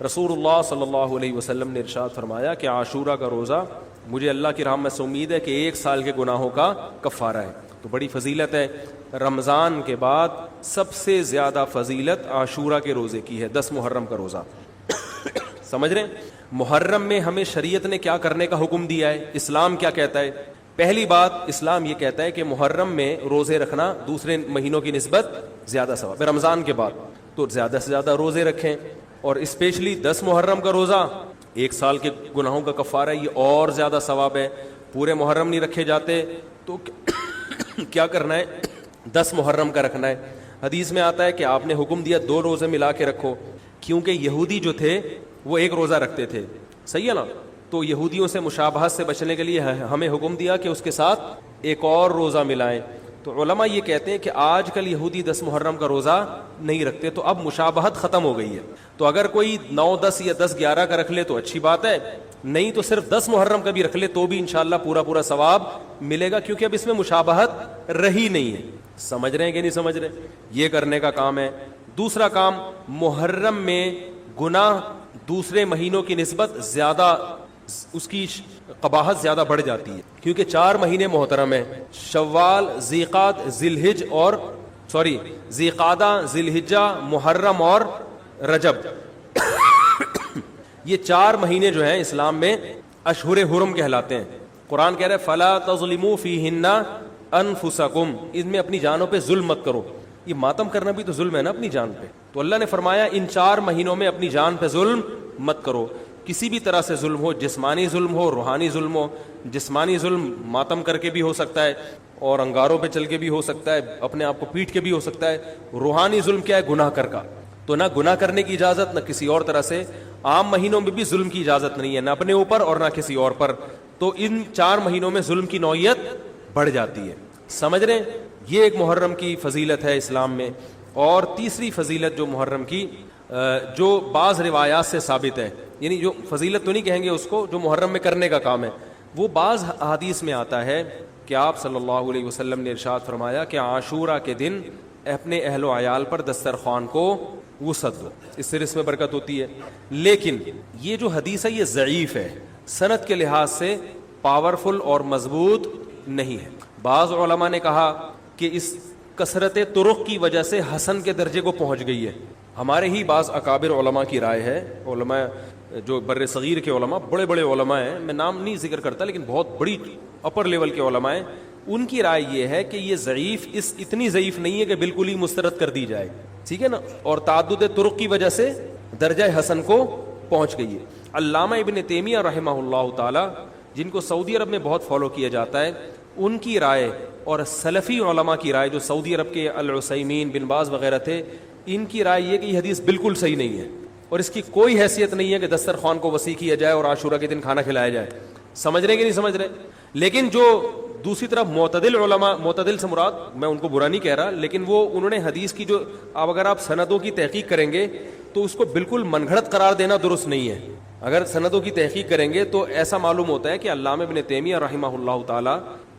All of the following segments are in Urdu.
رسول اللہ صلی اللہ علیہ وسلم نے ارشاد فرمایا کہ عاشورہ کا روزہ مجھے اللہ کی رحمت سے امید ہے کہ 1 سال کے گناہوں کا کفارہ ہے. تو بڑی فضیلت ہے. رمضان کے بعد سب سے زیادہ فضیلت عاشورہ کے روزے کی ہے, 10 محرم کا روزہ. سمجھ رہے ہیں محرم میں ہمیں شریعت نے کیا کرنے کا حکم دیا ہے, اسلام کیا کہتا ہے؟ پہلی بات, اسلام یہ کہتا ہے کہ محرم میں روزے رکھنا دوسرے مہینوں کی نسبت زیادہ ثواب ہے. رمضان کے بعد تو زیادہ سے زیادہ روزے رکھیں, اور اسپیشلی 10 محرم کا روزہ 1 سال کے گناہوں کا کفارہ ہے, یہ اور زیادہ ثواب ہے. پورے محرم نہیں رکھے جاتے تو کیا کرنا ہے, 10 محرم کا رکھنا ہے. حدیث میں آتا ہے کہ آپ نے حکم دیا 2 روزے ملا کے رکھو, کیونکہ یہودی جو تھے وہ 1 روزہ رکھتے تھے, صحیح ہے نا. تو یہودیوں سے مشابہت سے بچنے کے لیے ہمیں حکم دیا کہ اس کے ساتھ 1 اور روزہ ملائیں. تو علماء یہ کہتے ہیں کہ آج کل یہودی 10 محرم کا روزہ نہیں رکھتے, تو اب مشابہت ختم ہو گئی ہے. تو اگر کوئی 9, 10 یا 10, 11 کا رکھ لے تو اچھی بات ہے, نہیں تو صرف 10 محرم کا بھی رکھ لے تو بھی انشاءاللہ پورا ثواب ملے گا, کیونکہ اب اس میں مشابہت رہی نہیں ہے. سمجھ رہے ہیں کہ نہیں سمجھ رہے؟ یہ کرنے کا کام ہے. دوسرا کام, محرم میں گناہ دوسرے مہینوں کی نسبت زیادہ, اس کی قباحت زیادہ بڑھ جاتی ہے, کیونکہ 4 مہینے محترم ہیں, شوال, ذیقعدہ, ذیلحجہ, محرم اور رجب. یہ 4 مہینے جو ہیں اسلام میں اشہر حرم کہلاتے ہیں. قرآن کہہ رہے فلا تظلموا فیہن انفسکم, ان میں اپنی جانوں پہ ظلم مت کرو. یہ ماتم کرنا بھی تو ظلم ہے نا اپنی جان پہ. تو اللہ نے فرمایا ان 4 مہینوں میں اپنی جان پہ ظلم مت کرو. کسی بھی طرح سے ظلم ہو, جسمانی ظلم ہو, روحانی ظلم ہو. جسمانی ظلم ماتم کر کے بھی ہو سکتا ہے, اور انگاروں پہ چل کے بھی ہو سکتا ہے, اپنے آپ کو پیٹ کے بھی ہو سکتا ہے. روحانی ظلم کیا ہے؟ گناہ کر کا. تو نہ گناہ کرنے کی اجازت, نہ کسی اور طرح سے. عام مہینوں میں بھی ظلم کی اجازت نہیں ہے, نہ اپنے اوپر اور نہ کسی اور پر. تو ان 4 مہینوں میں ظلم کی نوعیت بڑھ جاتی ہے. سمجھ رہے ہیں؟ یہ ایک محرم کی فضیلت ہے اسلام میں. اور تیسری فضیلت جو محرم کی, جو بعض روایات سے ثابت ہے, یعنی جو فضیلت تو نہیں کہیں گے اس کو, جو محرم میں کرنے کا کام ہے, وہ بعض حدیث میں آتا ہے کہ آپ صلی اللہ علیہ وسلم نے ارشاد فرمایا کہ عاشورہ کے دن اپنے اہل و عیال پر دسترخوان کو وسعت دو, اس سے رزق میں برکت ہوتی ہے. لیکن یہ جو حدیث ہے یہ ضعیف ہے, سند کے لحاظ سے پاورفل اور مضبوط نہیں ہے. بعض علماء نے کہا کہ اس کثرت طرق کی وجہ سے حسن کے درجے کو پہنچ گئی ہے. ہمارے ہی بعض اکابر علماء کی رائے ہے, علماء جو بر صغیر کے علماء, بڑے بڑے علماء ہیں, میں نام نہیں ذکر کرتا لیکن بہت بڑی اپر لیول کے علماء ہیں, ان کی رائے یہ ہے کہ یہ ضعیف, اتنی ضعیف نہیں ہے کہ بالکل ہی مسترد کر دی جائے, ٹھیک ہے نا, اور تعدد طرق کی وجہ سے درجہ حسن کو پہنچ گئی ہے. علامہ ابن تیمیہ رحمہ اللہ تعالی, جن کو سعودی عرب میں بہت فالو کیا جاتا ہے, ان کی رائے اور سلفی علماء کی رائے, جو سعودی عرب کے العثیمین, بن باز وغیرہ تھے, ان کی رائے یہ کہ یہ حدیث بالکل صحیح نہیں ہے, اور اس کی کوئی حیثیت نہیں ہے کہ دسترخوان کو وسیع کیا جائے اور عاشورہ کے دن کھانا کھلایا جائے. سمجھ رہے کہ نہیں سمجھ رہے؟ لیکن جو دوسری طرف معتدل علماء, معتدل سے مراد میں ان کو برا نہیں کہہ رہا, لیکن وہ انہوں نے حدیث کی جو, اب اگر آپ سندوں کی تحقیق کریں گے تو اس کو بالکل من گھڑت قرار دینا درست نہیں ہے. اگر سندوں کی تحقیق کریں گے تو ایسا معلوم ہوتا ہے کہ علامہ ابن تیمیہ رحمہ اللہ تعالی,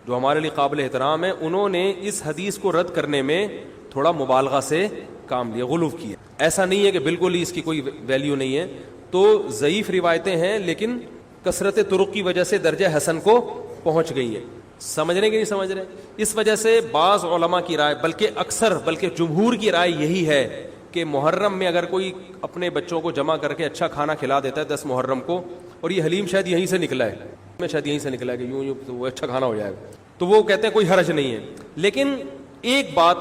جو ہمارے لیے قابل احترام ہے, انہوں نے اس حدیث کو رد کرنے میں تھوڑا مبالغہ سے کام لیا, غلو کیا. ایسا نہیں ہے کہ بالکل ہی اس کی کوئی ویلیو نہیں ہے. تو ضعیف روایتیں ہیں لیکن کثرت طرق کی وجہ سے درجہ حسن کو پہنچ گئی ہے. سمجھ رہے کہ نہیں سمجھ رہے؟ اس وجہ سے بعض علماء کی رائے, بلکہ جمہور کی رائے یہی ہے کہ محرم میں اگر کوئی اپنے بچوں کو جمع کر کے اچھا کھانا کھلا دیتا ہے 10 محرم کو, اور یہ حلیم شاید یہیں سے نکلا ہے, شاید یہیں سے نکلا ہے کہ یوں تو وہ اچھا کھانا ہو جائے گا, تو وہ کہتے ہیں کوئی حرج نہیں ہے. لیکن ایک بات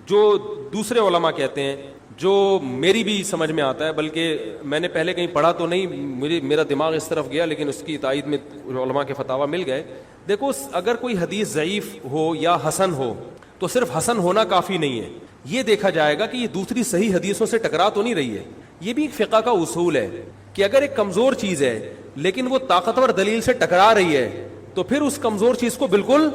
جو دوسرے علماء کہتے ہیں, جو میری بھی سمجھ میں آتا ہے, بلکہ میں نے پہلے کہیں پڑھا تو نہیں, میرا دماغ اس طرف گیا, لیکن اس کی تائید میں علماء کے فتاوی مل گئے. دیکھو, اگر کوئی حدیث ضعیف ہو یا حسن ہو تو صرف حسن ہونا کافی نہیں ہے, یہ دیکھا جائے گا کہ یہ دوسری صحیح حدیثوں سے ٹکرا تو نہیں رہی ہے. یہ بھی ایک فقہ کا اصول ہے کہ اگر ایک کمزور چیز ہے لیکن وہ طاقتور دلیل سے ٹکرا رہی ہے تو پھر اس کمزور چیز کو بالکل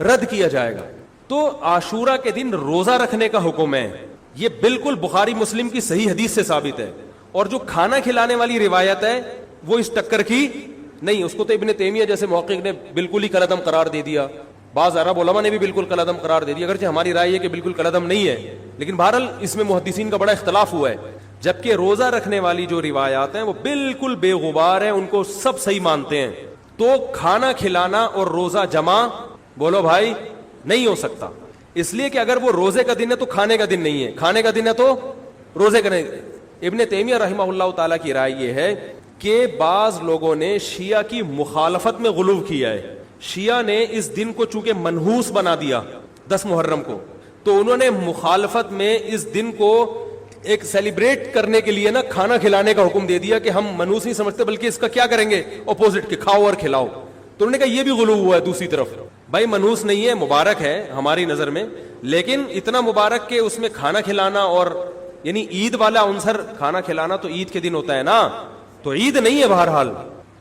رد کیا جائے گا. تو عاشورہ کے دن روزہ رکھنے کا حکم ہے, یہ بالکل بخاری مسلم کی صحیح حدیث سے ثابت ہے. اور جو کھانا کھلانے والی روایت ہے وہ اس ٹکر کی نہیں, اس کو تو ابن تیمیہ جیسے محقق نے بالکل ہی کالعدم قرار دے دیا, بعض عرب علماء نے بھی بالکل کالعدم قرار دے دیا, اگرچہ ہماری رائے ہے کہ بالکل کالعدم نہیں ہے, لیکن بہرحال اس میں محدثین کا بڑا اختلاف ہوا ہے. جبکہ روزہ رکھنے والی جو روایات ہیں وہ بالکل بے غبار ہیں, ان کو سب صحیح مانتے ہیں. تو کھانا کھلانا اور روزہ جمع بولو بھائی نہیں ہو سکتا, اس لیے کہ اگر وہ روزے کا دن ہے تو کھانے کا دن نہیں ہے, کھانے کا دن ہے تو روزے کا نہیں. ابن تیمیہ رحمہ اللہ تعالیٰ کی رائے یہ ہے کہ بعض لوگوں نے شیعہ کی مخالفت میں غلو کیا ہے. شیعہ نے اس دن کو چونکہ منحوس بنا دیا 10 محرم کو, تو انہوں نے مخالفت میں اس دن کو ایک سیلیبریٹ کرنے کے لیے نا کھانا کھلانے کا حکم دے دیا کہ ہم منحوس نہیں سمجھتے بلکہ اس کا کیا کریں گے اپوزٹ کہ کھاؤ اور کھلاؤ. تو انہوں نے کہا یہ بھی غلو ہوا ہے دوسری طرف. بھائی منحوس نہیں ہے, مبارک ہے ہماری نظر میں, لیکن اتنا مبارک کہ اس میں کھانا کھلانا اور یعنی عید والا عنصر کھانا کھلانا تو عید کے دن ہوتا ہے نا, تو عید نہیں ہے بہرحال.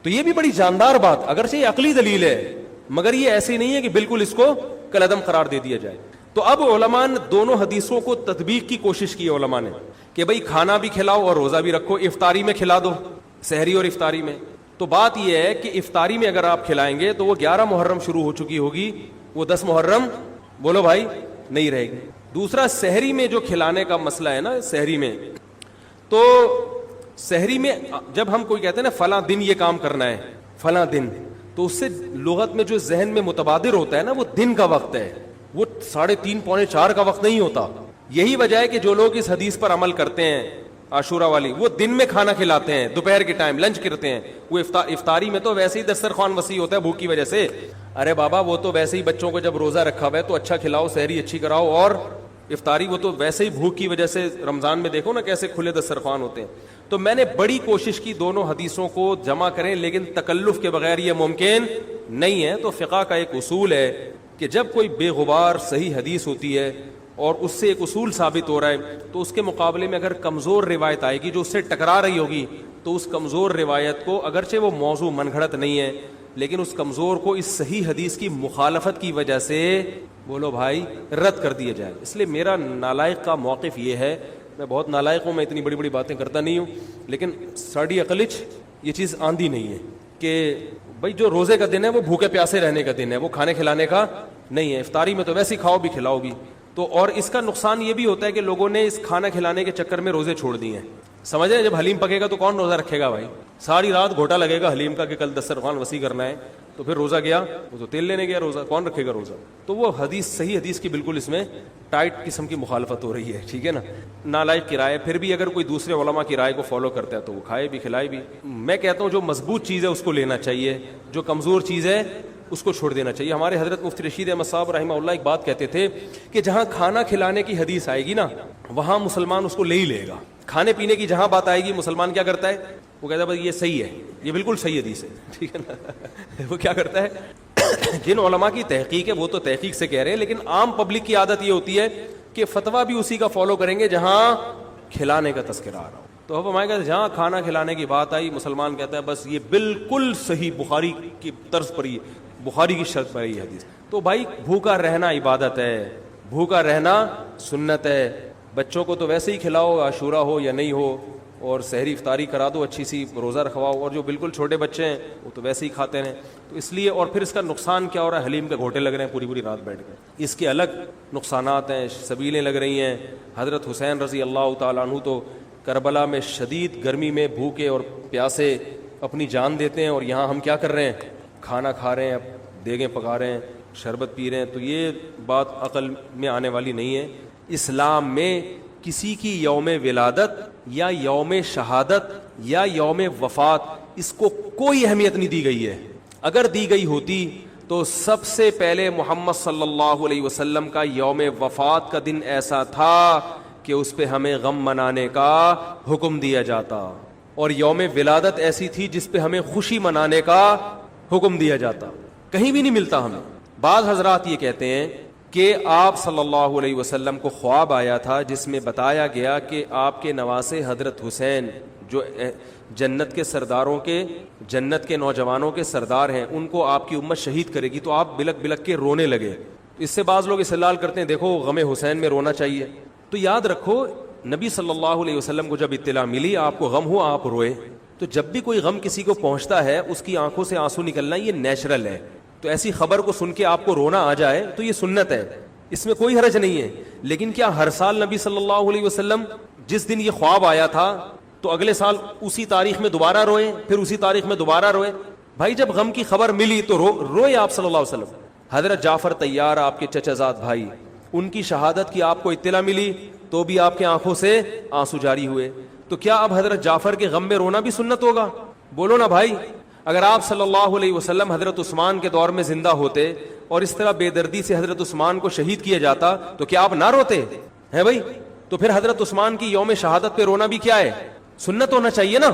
تو یہ بھی بڑی جاندار بات, اگرچہ یہ عقلی دلیل ہے مگر یہ ایسی نہیں ہے کہ بالکل اس کو کالعدم قرار دے دیا جائے. تو اب علماء نے دونوں حدیثوں کو تطبیق کی کوشش کی علماء نے کہ بھئی کھانا بھی کھلاؤ اور روزہ بھی رکھو, افطاری میں کھلا دو, سحری اور افطاری میں. تو بات یہ ہے کہ افطاری میں اگر آپ کھلائیں گے تو وہ 11 محرم شروع ہو چکی ہوگی, وہ 10 محرم بولو بھائی نہیں رہے گی. دوسرا سحری میں جو کھلانے کا مسئلہ ہے نا, سحری میں تو سحری میں جب ہم کوئی کہتے ہیں نا فلاں دن یہ کام کرنا ہے فلاں دن, تو اس سے لغت میں جو ذہن میں متبادر ہوتا ہے نا وہ دن کا وقت ہے, وہ 3:30 پونے 4 کا وقت نہیں ہوتا. یہی وجہ ہے کہ جو لوگ اس حدیث پر عمل کرتے ہیں عاشورہ والی, وہ دن میں کھانا کھلاتے ہیں, دوپہر کے ٹائم لنچ کرتے ہیں. وہ افطاری میں تو ویسے ہی دسترخوان وسیع ہوتا ہے بھوک کی وجہ سے. ارے بابا وہ تو ویسے ہی بچوں کو جب روزہ رکھا ہوا ہے تو اچھا کھلاؤ, سحری اچھی کراؤ, اور افطاری وہ تو ویسے ہی بھوک کی وجہ سے رمضان میں دیکھو نا کیسے کھلے دسترخوان ہوتے ہیں. تو میں نے بڑی کوشش کی دونوں حدیثوں کو جمع کریں, لیکن تکلف کے بغیر یہ ممکن نہیں ہے. تو فقہ کا ایک اصول ہے کہ جب کوئی بے غبار صحیح حدیث ہوتی ہے اور اس سے ایک اصول ثابت ہو رہا ہے, تو اس کے مقابلے میں اگر کمزور روایت آئے گی جو اس سے ٹکرا رہی ہوگی, تو اس کمزور روایت کو اگرچہ وہ موضوع من گھڑت نہیں ہے لیکن اس کمزور کو اس صحیح حدیث کی مخالفت کی وجہ سے بولو بھائی رد کر دیا جائے. اس لیے میرا نالائق کا موقف یہ ہے, میں بہت نالائق ہوں, میں اتنی بڑی بڑی باتیں کرتا نہیں ہوں, لیکن ساڑی عقلچ یہ چیز آندھی نہیں ہے کہ بھائی جو روزے کا دن ہے وہ بھوکے پیاسے رہنے کا دن ہے, وہ کھانے کھلانے کا نہیں ہے. افطاری میں تو ویسے ہی کھاؤ بھی کھلاؤ بھی. تو اور اس کا نقصان یہ بھی ہوتا ہے کہ لوگوں نے اس کھانا کھلانے کے چکر میں روزے چھوڑ دیے ہیں. سمجھ رہے ہیں, جب حلیم پکے گا تو کون روزہ رکھے گا بھائی, ساری رات گھوٹا لگے گا حلیم کا کہ کل دسترخوان وسیع کرنا ہے, تو پھر روزہ گیا, وہ تو تیل لینے گیا, روزہ کون رکھے گا روزہ. تو وہ حدیث صحیح حدیث کی بالکل اس میں ٹائٹ قسم کی مخالفت ہو رہی ہے, ٹھیک ہے نا. نالائق کی رائے, پھر بھی اگر کوئی دوسرے علماء کی رائے کو فالو کرتا ہے تو وہ کھائے بھی کھلائے بھی. میں کہتا ہوں جو مضبوط چیز ہے اس کو لینا چاہیے, جو کمزور چیز ہے اس کو چھوڑ دینا چاہیے. ہمارے حضرت مفتی رشید احمد صاحب رحمہ اللہ ایک بات کہتے تھے کہ جہاں کھانا کھلانے کی حدیث آئے گی نا وہاں مسلمان اس کو لے ہی لے گا. کھانے پینے کی جہاں بات آئے گی مسلمان کیا کرتا ہے, وہ کہتا ہے بھائی یہ صحیح ہے, یہ بالکل صحیح حدیث ہے, ٹھیک ہے نا. وہ کیا کرتا ہے, جن علماء کی تحقیق ہے وہ تو تحقیق سے کہہ رہے ہیں, لیکن عام پبلک کی عادت یہ ہوتی ہے کہ فتویٰ بھی اسی کا فالو کریں گے جہاں کھلانے کا تذکرہ آ رہا ہو. تو اب ہمارے کہتے جہاں کھانا کھلانے کی بات آئی مسلمان کہتا ہے بس یہ بالکل صحیح بخاری کی طرز پر ہی, بخاری کی شرط پر ہی حدیث. تو بھائی بھوکا رہنا عبادت ہے, بھوکا رہنا سنت ہے. بچوں کو تو ویسے ہی کھلاؤ عاشورہ ہو یا نہیں ہو, اور سحری افطاری کرا دو اچھی سی, روزہ رکھواؤ, اور جو بالکل چھوٹے بچے ہیں وہ تو ویسے ہی کھاتے ہیں. تو اس لیے, اور پھر اس کا نقصان کیا ہو رہا ہے, حلیم کے گھوٹے لگ رہے ہیں پوری پوری رات بیٹھ کے, اس کے الگ نقصانات ہیں, سبیلیں لگ رہی ہیں. حضرت حسین رضی اللہ تعالیٰ عنہ تو کربلا میں شدید گرمی میں بھوکے اور پیاسے اپنی جان دیتے ہیں, اور یہاں ہم کیا کر رہے ہیں, کھانا کھا رہے ہیں, دیگیں پکا رہے ہیں, شربت پی رہے ہیں. تو یہ بات عقل میں آنے والی نہیں ہے. اسلام میں کسی کی یوم ولادت یا یوم شہادت یا یوم وفات اس کو کوئی اہمیت نہیں دی گئی ہے. اگر دی گئی ہوتی تو سب سے پہلے محمد صلی اللہ علیہ وسلم کا یوم وفات کا دن ایسا تھا کہ اس پہ ہمیں غم منانے کا حکم دیا جاتا, اور یوم ولادت ایسی تھی جس پہ ہمیں خوشی منانے کا حکم دیا جاتا. کہیں بھی نہیں ملتا ہمیں. بعض حضرات یہ کہتے ہیں کہ آپ صلی اللہ علیہ وسلم کو خواب آیا تھا جس میں بتایا گیا کہ آپ کے نواسے حضرت حسین جو جنت کے سرداروں کے, جنت کے نوجوانوں کے سردار ہیں, ان کو آپ کی امت شہید کرے گی. تو آپ بلک بلک کے رونے لگے. اس سے بعض لوگ استدلال کرتے ہیں دیکھو غم حسین میں رونا چاہیے. تو یاد رکھو نبی صلی اللہ علیہ وسلم کو جب اطلاع ملی آپ کو غم ہوا آپ روئے. تو جب بھی کوئی غم کسی کو پہنچتا ہے اس کی آنکھوں سے آنسو نکلنا یہ نیچرل ہے. تو ایسی خبر کو سن کے آپ کو رونا آ جائے تو یہ سنت ہے, اس میں کوئی حرج نہیں ہے. لیکن کیا ہر سال نبی صلی اللہ علیہ وسلم جس دن یہ خواب آیا تھا تو اگلے سال اسی تاریخ میں دوبارہ روئے, پھر اسی تاریخ میں دوبارہ روئے. بھائی جب غم کی خبر ملی تو روئے آپ صلی اللہ علیہ وسلم. حضرت جعفر طیار آپ کے چچا زاد بھائی, ان کی شہادت کی آپ کو اطلاع ملی تو بھی آپ کے آنکھوں سے آنسو جاری ہوئے. تو کیا اب حضرت جعفر کے غم میں رونا بھی سنت ہوگا؟ بولو نا بھائی. اگر آپ صلی اللہ علیہ وسلم حضرت عثمان کے دور میں زندہ ہوتے اور اس طرح بے دردی سے حضرت عثمان کو شہید کیا جاتا تو کیا آپ نہ روتے ہیں بھائی؟ تو پھر حضرت عثمان کی یوم شہادت پہ رونا بھی کیا ہے؟ سنت ہونا چاہیے نا.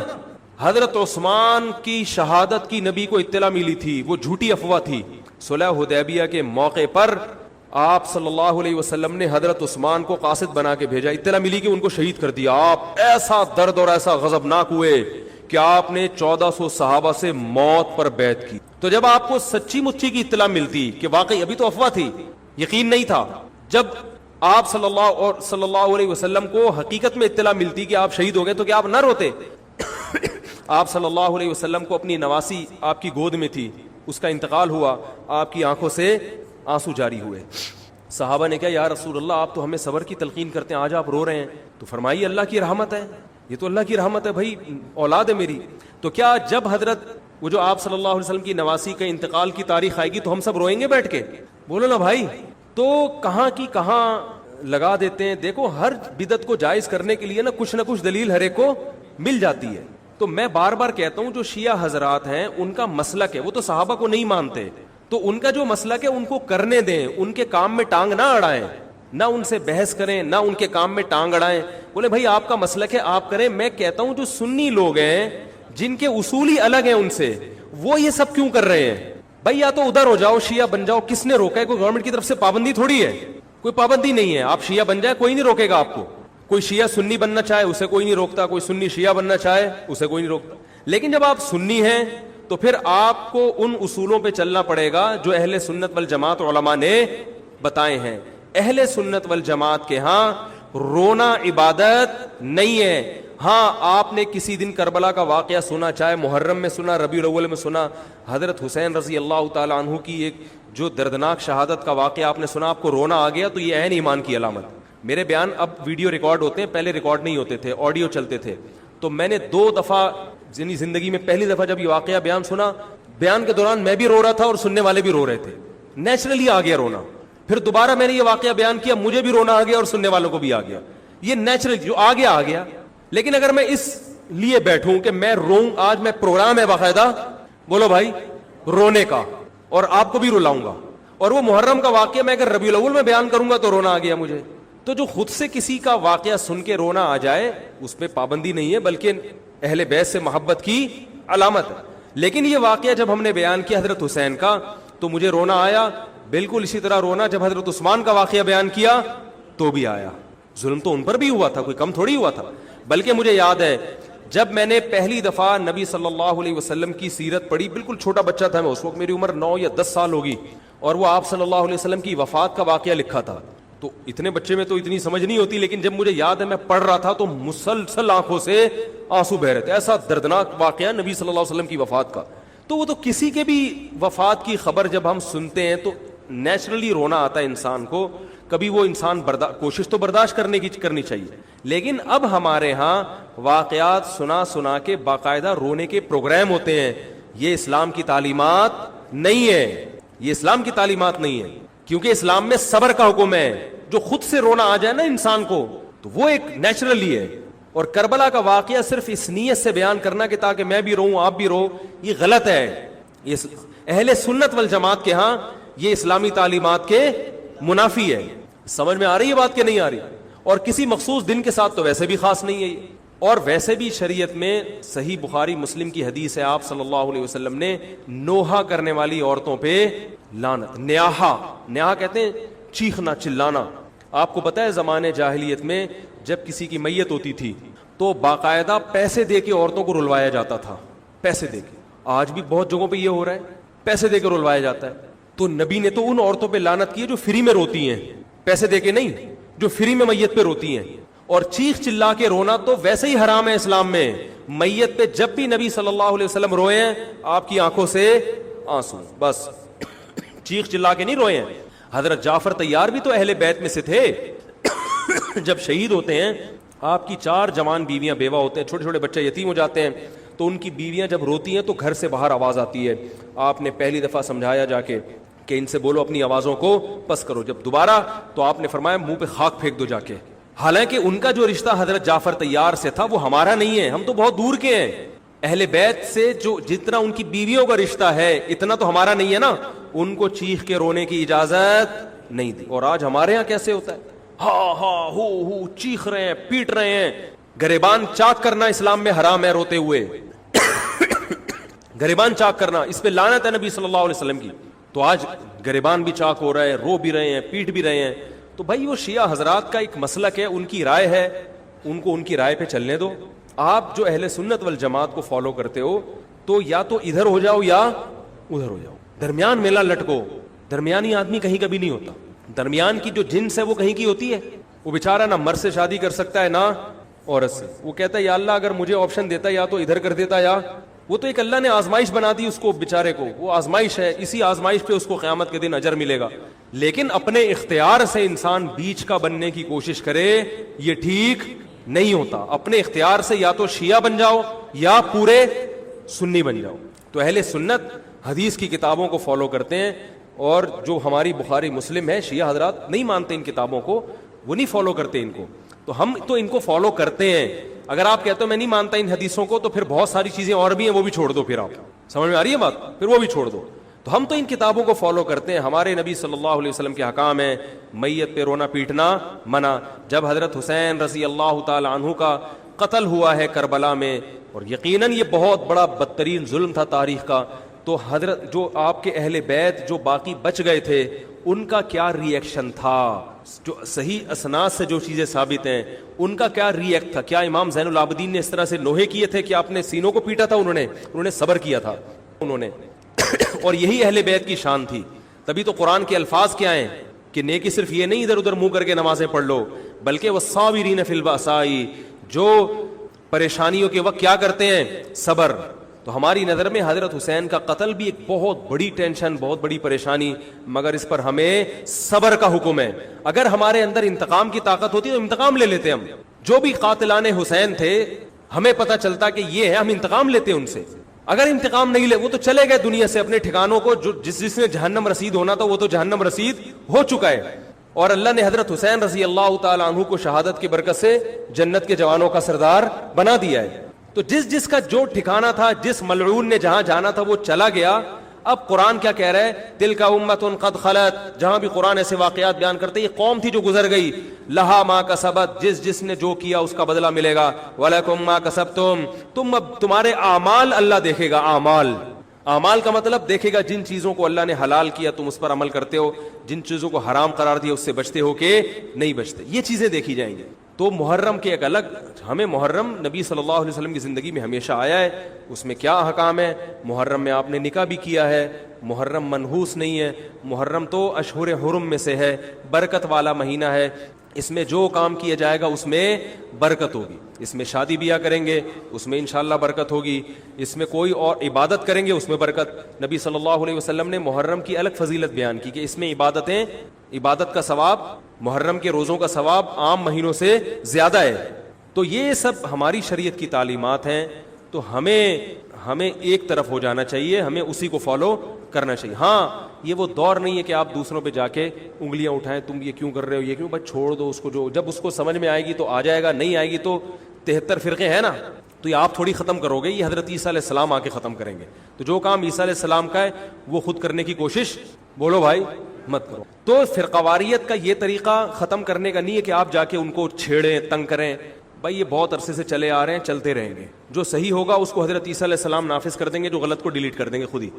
حضرت عثمان کی شہادت کی نبی کو اطلاع ملی تھی, وہ جھوٹی افواہ تھی. صلح حدیبیہ کے موقع پر آپ صلی اللہ علیہ وسلم نے حضرت عثمان کو قاصد بنا کے بھیجا, اطلاع ملی کہ ان کو شہید کر دیا. آپ ایسا درد اور ایسا غضبناک ہوئے کہ آپ نے 1400 صحابہ سے موت پر بیعت کی. تو جب آپ کو سچی مچی کی اطلاع ملتی کہ واقعی ابھی تو افواہ تھی, یقین نہیں تھا, جب آپ صلی اللہ علیہ وسلم کو حقیقت میں اطلاع ملتی کہ آپ شہید ہو گئے تو کیا آپ نہ روتے؟ آپ صلی اللہ علیہ وسلم کو اپنی نواسی آپ کی گود میں تھی, اس کا انتقال ہوا, آپ کی آنکھوں سے آنسو جاری ہوئے. صحابہ نے کہا یا رسول اللہ آپ تو ہمیں صبر کی تلقین کرتے ہیں, آج آپ رو رہے ہیں. تو فرمائیے اللہ کی رحمت ہے, یہ تو اللہ کی رحمت ہے بھائی, اولاد ہے میری. تو کیا جب حضرت وہ جو آپ صلی اللہ علیہ وسلم کی نواسی کا انتقال کی تاریخ آئے گی تو ہم سب روئیں گے بیٹھ کے؟ بولو نا بھائی. تو کہاں کی کہاں لگا دیتے ہیں. دیکھو ہر بدعت کو جائز کرنے کے لیے نا کچھ دلیل ہر ایک کو مل جاتی ہے. تو میں بار بار کہتا ہوں جو شیعہ حضرات ہیں ان کا مسلک ہے, وہ تو صحابہ کو نہیں مانتے, تو ان کا جو مسلک ہے ان کو کرنے دیں, ان کے کام میں ٹانگ نہ اڑائیں, نہ ان سے بحث کریں, نہ ان کے کام میں ٹانگ اڑائیں. بولے بھائی آپ کا مسلک ہے آپ کریں. میں کہتا ہوں جو سنی لوگ ہیں جن کے اصول ہی الگ ہیں ان سے, وہ یہ سب کیوں کر رہے ہیں؟ بھائی یا تو ادھر ہو جاؤ, شیعہ بن جاؤ. کس نے روکا ہے؟ کوئی گورنمنٹ کی طرف سے پابندی تھوڑی ہے, کوئی پابندی نہیں ہے. آپ شیعہ بن جائے, کوئی نہیں روکے گا آپ کو. کوئی شیعہ سنی بننا چاہے اسے کوئی نہیں روکتا, کوئی سنی شیعہ بننا چاہے اسے کوئی نہیں روکتا. لیکن جب آپ سنی ہیں تو پھر آپ کو ان اصولوں پہ چلنا پڑے گا جو اہل سنت والجماعت علماء نے بتائے ہیں. اہل سنت والجماعت کے ہاں رونا عبادت نہیں ہے. ہاں آپ نے کسی دن کربلا کا واقعہ سنا, چاہے محرم میں سنا, ربیع الاول میں سنا, حضرت حسین رضی اللہ تعالی عنہ کی ایک جو دردناک شہادت کا واقعہ آپ نے سنا, آپ کو رونا آ گیا, تو یہ عین ایمان کی علامت. میرے بیان اب ویڈیو ریکارڈ ہوتے ہیں, پہلے ریکارڈ نہیں ہوتے تھے, آڈیو چلتے تھے. تو میں نے 2 دفعہ زندگی میں پہلی دفعہ جب یہ واقعہ بیان سنا, بیان کے دوران میں بھی رو رہا تھا اور سننے والے بھی رو رہے تھے. نیچرلی آ گیا رونا. پھر دوبارہ میں نے یہ واقعہ بیان کیا, مجھے بھی رونا آ گیا اور سننے والوں کو بھی آ گیا. یہ نیچرل جو آ گیا. لیکن اگر میں اس لیے بیٹھوں کہ میں روؤں, آج میں پروگرام ہے باقاعدہ, بولو بھائی, رونے کا, اور آپ کو بھی رلاؤں گا, اور وہ محرم کا واقعہ میں اگر ربیع الاول میں بیان کروں گا تو رونا آ گیا مجھے. تو جو خود سے کسی کا واقعہ سن کے رونا آ جائے اس پہ پابندی نہیں ہے, بلکہ اہل بیت سے محبت کی علامت ہے. لیکن یہ واقعہ جب ہم نے بیان کیا حضرت حسین کا تو مجھے رونا آیا. بالکل اسی طرح رونا جب حضرت عثمان کا واقعہ بیان کیا تو بھی آیا. ظلم تو ان پر بھی ہوا تھا, کوئی کم تھوڑی ہوا تھا. بلکہ مجھے یاد ہے جب میں نے پہلی دفعہ نبی صلی اللہ علیہ وسلم کی سیرت پڑھی, بالکل چھوٹا بچہ تھا میں اس وقت, میری عمر 9 یا 10 سال ہوگی, اور وہ آپ صلی اللہ علیہ وسلم کی وفات کا واقعہ لکھا تھا. تو اتنے بچے میں تو اتنی سمجھ نہیں ہوتی, لیکن جب مجھے یاد ہے میں پڑھ رہا تھا تو مسلسل آنکھوں سے آنسو بہ رہے تھے. ایسا دردناک واقعہ نبی صلی اللہ علیہ وسلم کی وفات کا. تو وہ تو کسی کے بھی وفات کی خبر جب ہم سنتے ہیں تو نیچرلی رونا آتا ہے انسان کو. کبھی وہ انسان کوشش تو برداشت کرنی چاہیے. لیکن اب ہمارے ہاں واقعات سنا کے باقاعدہ رونے کے پروگرام ہوتے ہیں. یہ اسلام کی تعلیمات نہیں ہے, یہ اسلام کی تعلیمات نہیں ہے, کیونکہ اسلام میں صبر کا حکم ہے. جو خود سے رونا آ جائے نا انسان کو تو وہ ایک نیچرلی ہے. اور کربلا کا واقعہ صرف اس نیت سے بیان کرنا کہ تاکہ میں بھی روؤں آپ بھی رو, یہ غلط ہے. یہ اہل سنت والجماعت کے ہاں یہ اسلامی تعلیمات کے منافی ہے. سمجھ میں آ رہی ہے بات کہ نہیں آ رہی؟ اور کسی مخصوص دن کے ساتھ تو ویسے بھی خاص نہیں ہے یہ. اور ویسے بھی شریعت میں صحیح بخاری مسلم کی حدیث ہے, آپ صلی اللہ علیہ وسلم نے نوحہ کرنے والی عورتوں پہ لعنت, نیاحہ کہتے ہیں چیخنا چلانا. آپ کو پتہ ہے زمانے جاہلیت میں جب کسی کی میت ہوتی تھی تو باقاعدہ پیسے دے کے عورتوں کو رلوایا جاتا تھا, پیسے دے کے. آج بھی بہت جگہوں پہ یہ ہو رہا ہے, پیسے دے کے رلوایا جاتا ہے. تو نبی نے تو ان عورتوں پہ لعنت کی ہے جو فری میں روتی ہیں, پیسے دے کے نہیں, جو فری میں میت پہ روتی ہیں. اور چیخ چلا کے رونا تو ویسے ہی حرام ہے اسلام میں. میت پہ جب بھی نبی صلی اللہ علیہ وسلم روئے ہیں آپ کی آنکھوں سے آنسو, بس چیخ چلا کے نہیں روئے ہیں. حضرت جعفر طیار بھی تو اہل بیت میں سے تھے. جب شہید ہوتے ہیں آپ کی 4 جوان بیویاں بیوہ ہوتے ہیں, چھوٹے چھوٹے بچے یتیم ہو جاتے ہیں, تو ان کی بیویاں جب روتی ہیں تو گھر سے باہر آواز آتی ہے. آپ نے پہلی دفعہ سمجھایا جا کے کہ ان سے بولو اپنی آوازوں کو پس کرو. جب دوبارہ تو آپ نے فرمایا منہ پہ خاک پھینک دو جا کے. حالانکہ ان کا جو رشتہ حضرت جعفر طیار سے تھا وہ ہمارا نہیں ہے, ہم تو بہت دور کے ہیں. اہل بیت سے جو جتنا ان کی بیویوں کا رشتہ ہے اتنا تو ہمارا نہیں ہے نا. ان کو چیخ کے رونے کی اجازت نہیں دی. اور آج ہمارے ہاں کیسے ہوتا ہے, ہاں ہاں ہو چیخ رہے ہیں, پیٹ رہے ہیں. گریبان چاک کرنا اسلام میں حرام ہے روتے ہوئے. گریبان چاک کرنا اس پہ لعنت ہے نبی صلی اللہ علیہ وسلم کی. تو آج گریبان بھی چاک ہو رہا ہے, رو بھی رہے ہیں, پیٹ بھی رہے ہیں. تو بھائی وہ شیعہ حضرات کا ایک مسلک ہے, ان کی رائے ہے, ان کو ان کی رائے پہ چلنے دو. آپ جو اہل سنت والجماعت کو فالو کرتے ہو تو یا تو ادھر ہو جاؤ یا ادھر ہو جاؤ, درمیان میلہ لٹکو. درمیانی آدمی کہیں کبھی نہیں ہوتا. درمیان کی جو جنس ہے وہ کہیں کی ہوتی ہے. وہ بیچارہ نہ مرد سے شادی کر سکتا ہے نہ عورت سے. وہ کہتا ہے یا اللہ اگر مجھے آپشن دیتا یا تو ادھر کر دیتا, یا وہ تو ایک اللہ نے آزمائش بنا دی اس کو بیچارے کو, وہ آزمائش ہے, اسی آزمائش پہ اس کو قیامت کے دن اجر ملے گا. لیکن اپنے اختیار سے انسان بیچ کا بننے کی کوشش کرے یہ ٹھیک نہیں ہوتا. اپنے اختیار سے یا تو شیعہ بن جاؤ یا پورے سنی بن جاؤ. تو اہل سنت حدیث کی کتابوں کو فالو کرتے ہیں, اور جو ہماری بخاری مسلم ہے شیعہ حضرات نہیں مانتے ان کتابوں کو, وہ نہیں فالو کرتے ان کو. تو ہم تو ان کو فالو کرتے ہیں. اگر آپ کہتے ہو میں نہیں مانتا ان حدیثوں کو, تو پھر بہت ساری چیزیں اور بھی ہیں وہ بھی چھوڑ دو. پھر آپ سمجھ میں آ رہی ہے بات, پھر وہ بھی چھوڑ دو. تو ہم تو ان کتابوں کو فالو کرتے ہیں. ہمارے نبی صلی اللہ علیہ وسلم کے حکام ہیں میت پہ رونا پیٹنا منع. جب حضرت حسین رضی اللہ تعالی عنہ کا قتل ہوا ہے کربلا میں, اور یقیناً یہ بہت بڑا بدترین ظلم تھا تاریخ کا, تو حضرت جو آپ کے اہل بیت جو باقی بچ گئے تھے ان کا کیا ری ایکشن تھا, جو صحیح اسناد سے جو چیزیں ثابت ہیں ان کا کیا ری ایکٹ تھا. کیا امام زین العابدین نے اس طرح سے نوحے کیے تھے کہ آپ نے سینوں کو پیٹا تھا؟ انہوں نے صبر کیا تھا انہوں نے. اور یہی اہل بیت کی شان تھی. تبھی تو قرآن کے الفاظ کیا ہیں کہ نیکی صرف یہ نہیں ادھر ادھر منہ کر کے نمازیں پڑھ لو, بلکہ والصابرین فی البأساء, جو پریشانیوں کے وقت کیا کرتے ہیں, صبر. تو ہماری نظر میں حضرت حسین کا قتل بھی ایک بہت بڑی ٹینشن, بہت بڑی پریشانی, مگر اس پر ہمیں صبر کا حکم ہے. اگر ہمارے اندر انتقام کی طاقت ہوتی تو انتقام لے لیتے. ہم جو بھی قاتلان حسین تھے ہمیں پتہ چلتا کہ یہ ہے, ہم انتقام لیتے ان سے. اگر انتقام نہیں لے, وہ تو چلے گئے دنیا سے اپنے ٹھکانوں کو, جس نے جہنم رسید ہونا تھا وہ تو جہنم رسید ہو چکا ہے. اور اللہ نے حضرت حسین رضی اللہ تعالی عنہ کو شہادت کی برکت سے جنت کے جوانوں کا سردار بنا دیا ہے. تو جس کا جو ٹھکانہ تھا, جس ملعون نے جہاں جانا تھا وہ چلا گیا. اب قرآن کیا کہہ رہا ہے, تلک امۃ قد خلت. جہاں بھی قرآن ایسے واقعات بیان کرتے ہیں, یہ قوم تھی جو گزر گئی. لہا ما کسبت, جس نے جو کیا اس کا بدلہ ملے گا. ولکم ما کسبتم, تم اب تمہارے اعمال اللہ دیکھے گا. اعمال کا مطلب دیکھے گا جن چیزوں کو اللہ نے حلال کیا تم اس پر عمل کرتے ہو, جن چیزوں کو حرام قرار دیا اس سے بچتے ہو کہ نہیں بچتے, یہ چیزیں دیکھی جائیں گی. تو محرم کے ایک الگ, ہمیں محرم نبی صلی اللہ علیہ وسلم کی زندگی میں ہمیشہ آیا ہے, اس میں کیا احکام ہے. محرم میں آپ نے نکاح بھی کیا ہے, محرم منحوس نہیں ہے. محرم تو اشہر حرم میں سے ہے, برکت والا مہینہ ہے. اس میں جو کام کیا جائے گا اس میں برکت ہوگی. اس میں شادی بیاہ کریں گے اس میں انشاءاللہ برکت ہوگی. اس میں کوئی اور عبادت کریں گے اس میں برکت. نبی صلی اللہ علیہ وسلم نے محرم کی الگ فضیلت بیان کی کہ اس میں عبادت کا ثواب, محرم کے روزوں کا ثواب عام مہینوں سے زیادہ ہے. تو یہ سب ہماری شریعت کی تعلیمات ہیں. تو ہمیں ایک طرف ہو جانا چاہیے, ہمیں اسی کو فالو کرنا چاہیے. ہاں یہ وہ دور نہیں ہے کہ آپ دوسروں پہ جا کے انگلیاں اٹھائیں, تم یہ کیوں کر رہے ہو, یہ کیوں, بس چھوڑ دو اس کو. جو جب اس کو سمجھ میں آئے گی تو آ جائے گا, نہیں آئے گی تو 73 فرقے ہیں نا, تو یہ آپ تھوڑی ختم کرو گے, یہ حضرت عیسیٰ علیہ السلام آ کے ختم کریں گے. تو جو کام عیسیٰ علیہ السلام کا ہے وہ خود کرنے کی کوشش بولو بھائی مت کرو. تو فرقواریت کا یہ طریقہ ختم کرنے کا نہیں ہے کہ آپ جا کے ان کو چھیڑیں, تنگ کریں. بھائی یہ بہت عرصے سے چلے آ رہے ہیں, چلتے رہیں گے. جو صحیح ہوگا اس کو حضرت عیسیٰ علیہ السلام نافذ کر دیں گے, جو غلط کو ڈیلیٹ کر دیں گے خود ہی.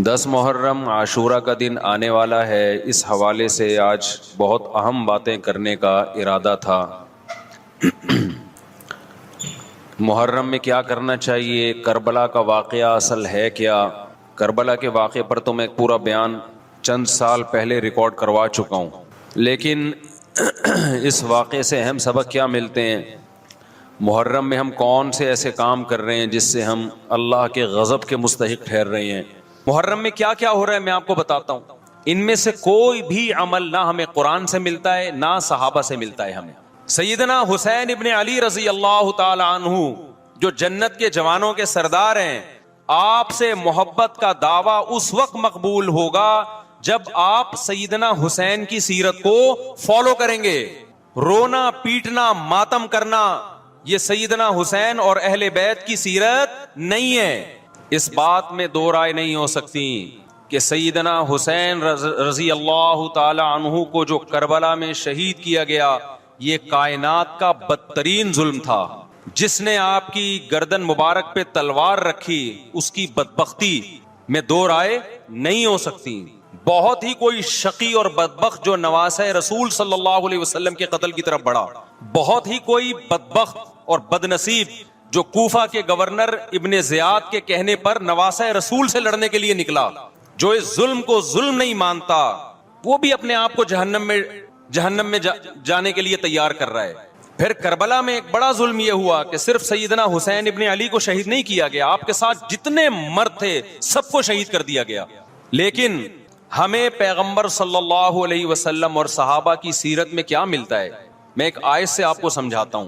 10 محرم عاشورہ کا دن آنے والا ہے. اس حوالے سے آج بہت اہم باتیں کرنے کا ارادہ تھا. محرم میں کیا کرنا چاہیے, کربلا کا واقعہ اصل ہے کیا. کربلا کے واقعے پر تو میں پورا بیان چند سال پہلے ریکارڈ کروا چکا ہوں, لیکن اس واقعے سے اہم سبق کیا ملتے ہیں. محرم میں ہم کون سے ایسے کام کر رہے ہیں جس سے ہم اللہ کے غضب کے مستحق ٹھہر رہے ہیں. محرم میں کیا کیا ہو رہا ہے میں آپ کو بتاتا ہوں. ان میں سے کوئی بھی عمل نہ ہمیں قرآن سے ملتا ہے نہ صحابہ سے ملتا ہے. ہمیں سیدنا حسین ابن علی رضی اللہ تعالی عنہ جو جنت کے جوانوں کے سردار ہیں، آپ سے محبت کا دعویٰ اس وقت مقبول ہوگا جب آپ سیدنا حسین کی سیرت کو فالو کریں گے. رونا پیٹنا ماتم کرنا یہ سیدنا حسین اور اہل بیت کی سیرت نہیں ہے. اس بات میں دو رائے نہیں ہو سکتی کہ سیدنا حسین رضی اللہ تعالی عنہ کو جو کربلا میں شہید کیا گیا یہ کائنات کا بدترین ظلم تھا. جس نے آپ کی گردن مبارک پہ تلوار رکھی اس کی بدبختی میں دو رائے نہیں ہو سکتی. بہت ہی کوئی شقی اور بدبخت جو نواسہ رسول صلی اللہ علیہ وسلم کے قتل کی طرف بڑھا، بہت ہی کوئی بدبخت اور بدنصیب جو کوفہ کے گورنر ابن زیاد کے کہنے پر نواسہ رسول سے لڑنے کے لیے نکلا، جو اس ظلم کو ظلم نہیں مانتا وہ بھی اپنے آپ کو جہنم میں جانے کے لیے تیار کر رہا ہے. پھر کربلا میں ایک بڑا ظلم یہ ہوا کہ صرف سیدنا حسین ابن علی کو شہید نہیں کیا گیا، آپ کے ساتھ جتنے مرد تھے سب کو شہید کر دیا گیا. لیکن ہمیں پیغمبر صلی اللہ علیہ وسلم اور صحابہ کی سیرت میں کیا ملتا ہے؟ میں ایک آیت سے آپ کو سمجھاتا ہوں.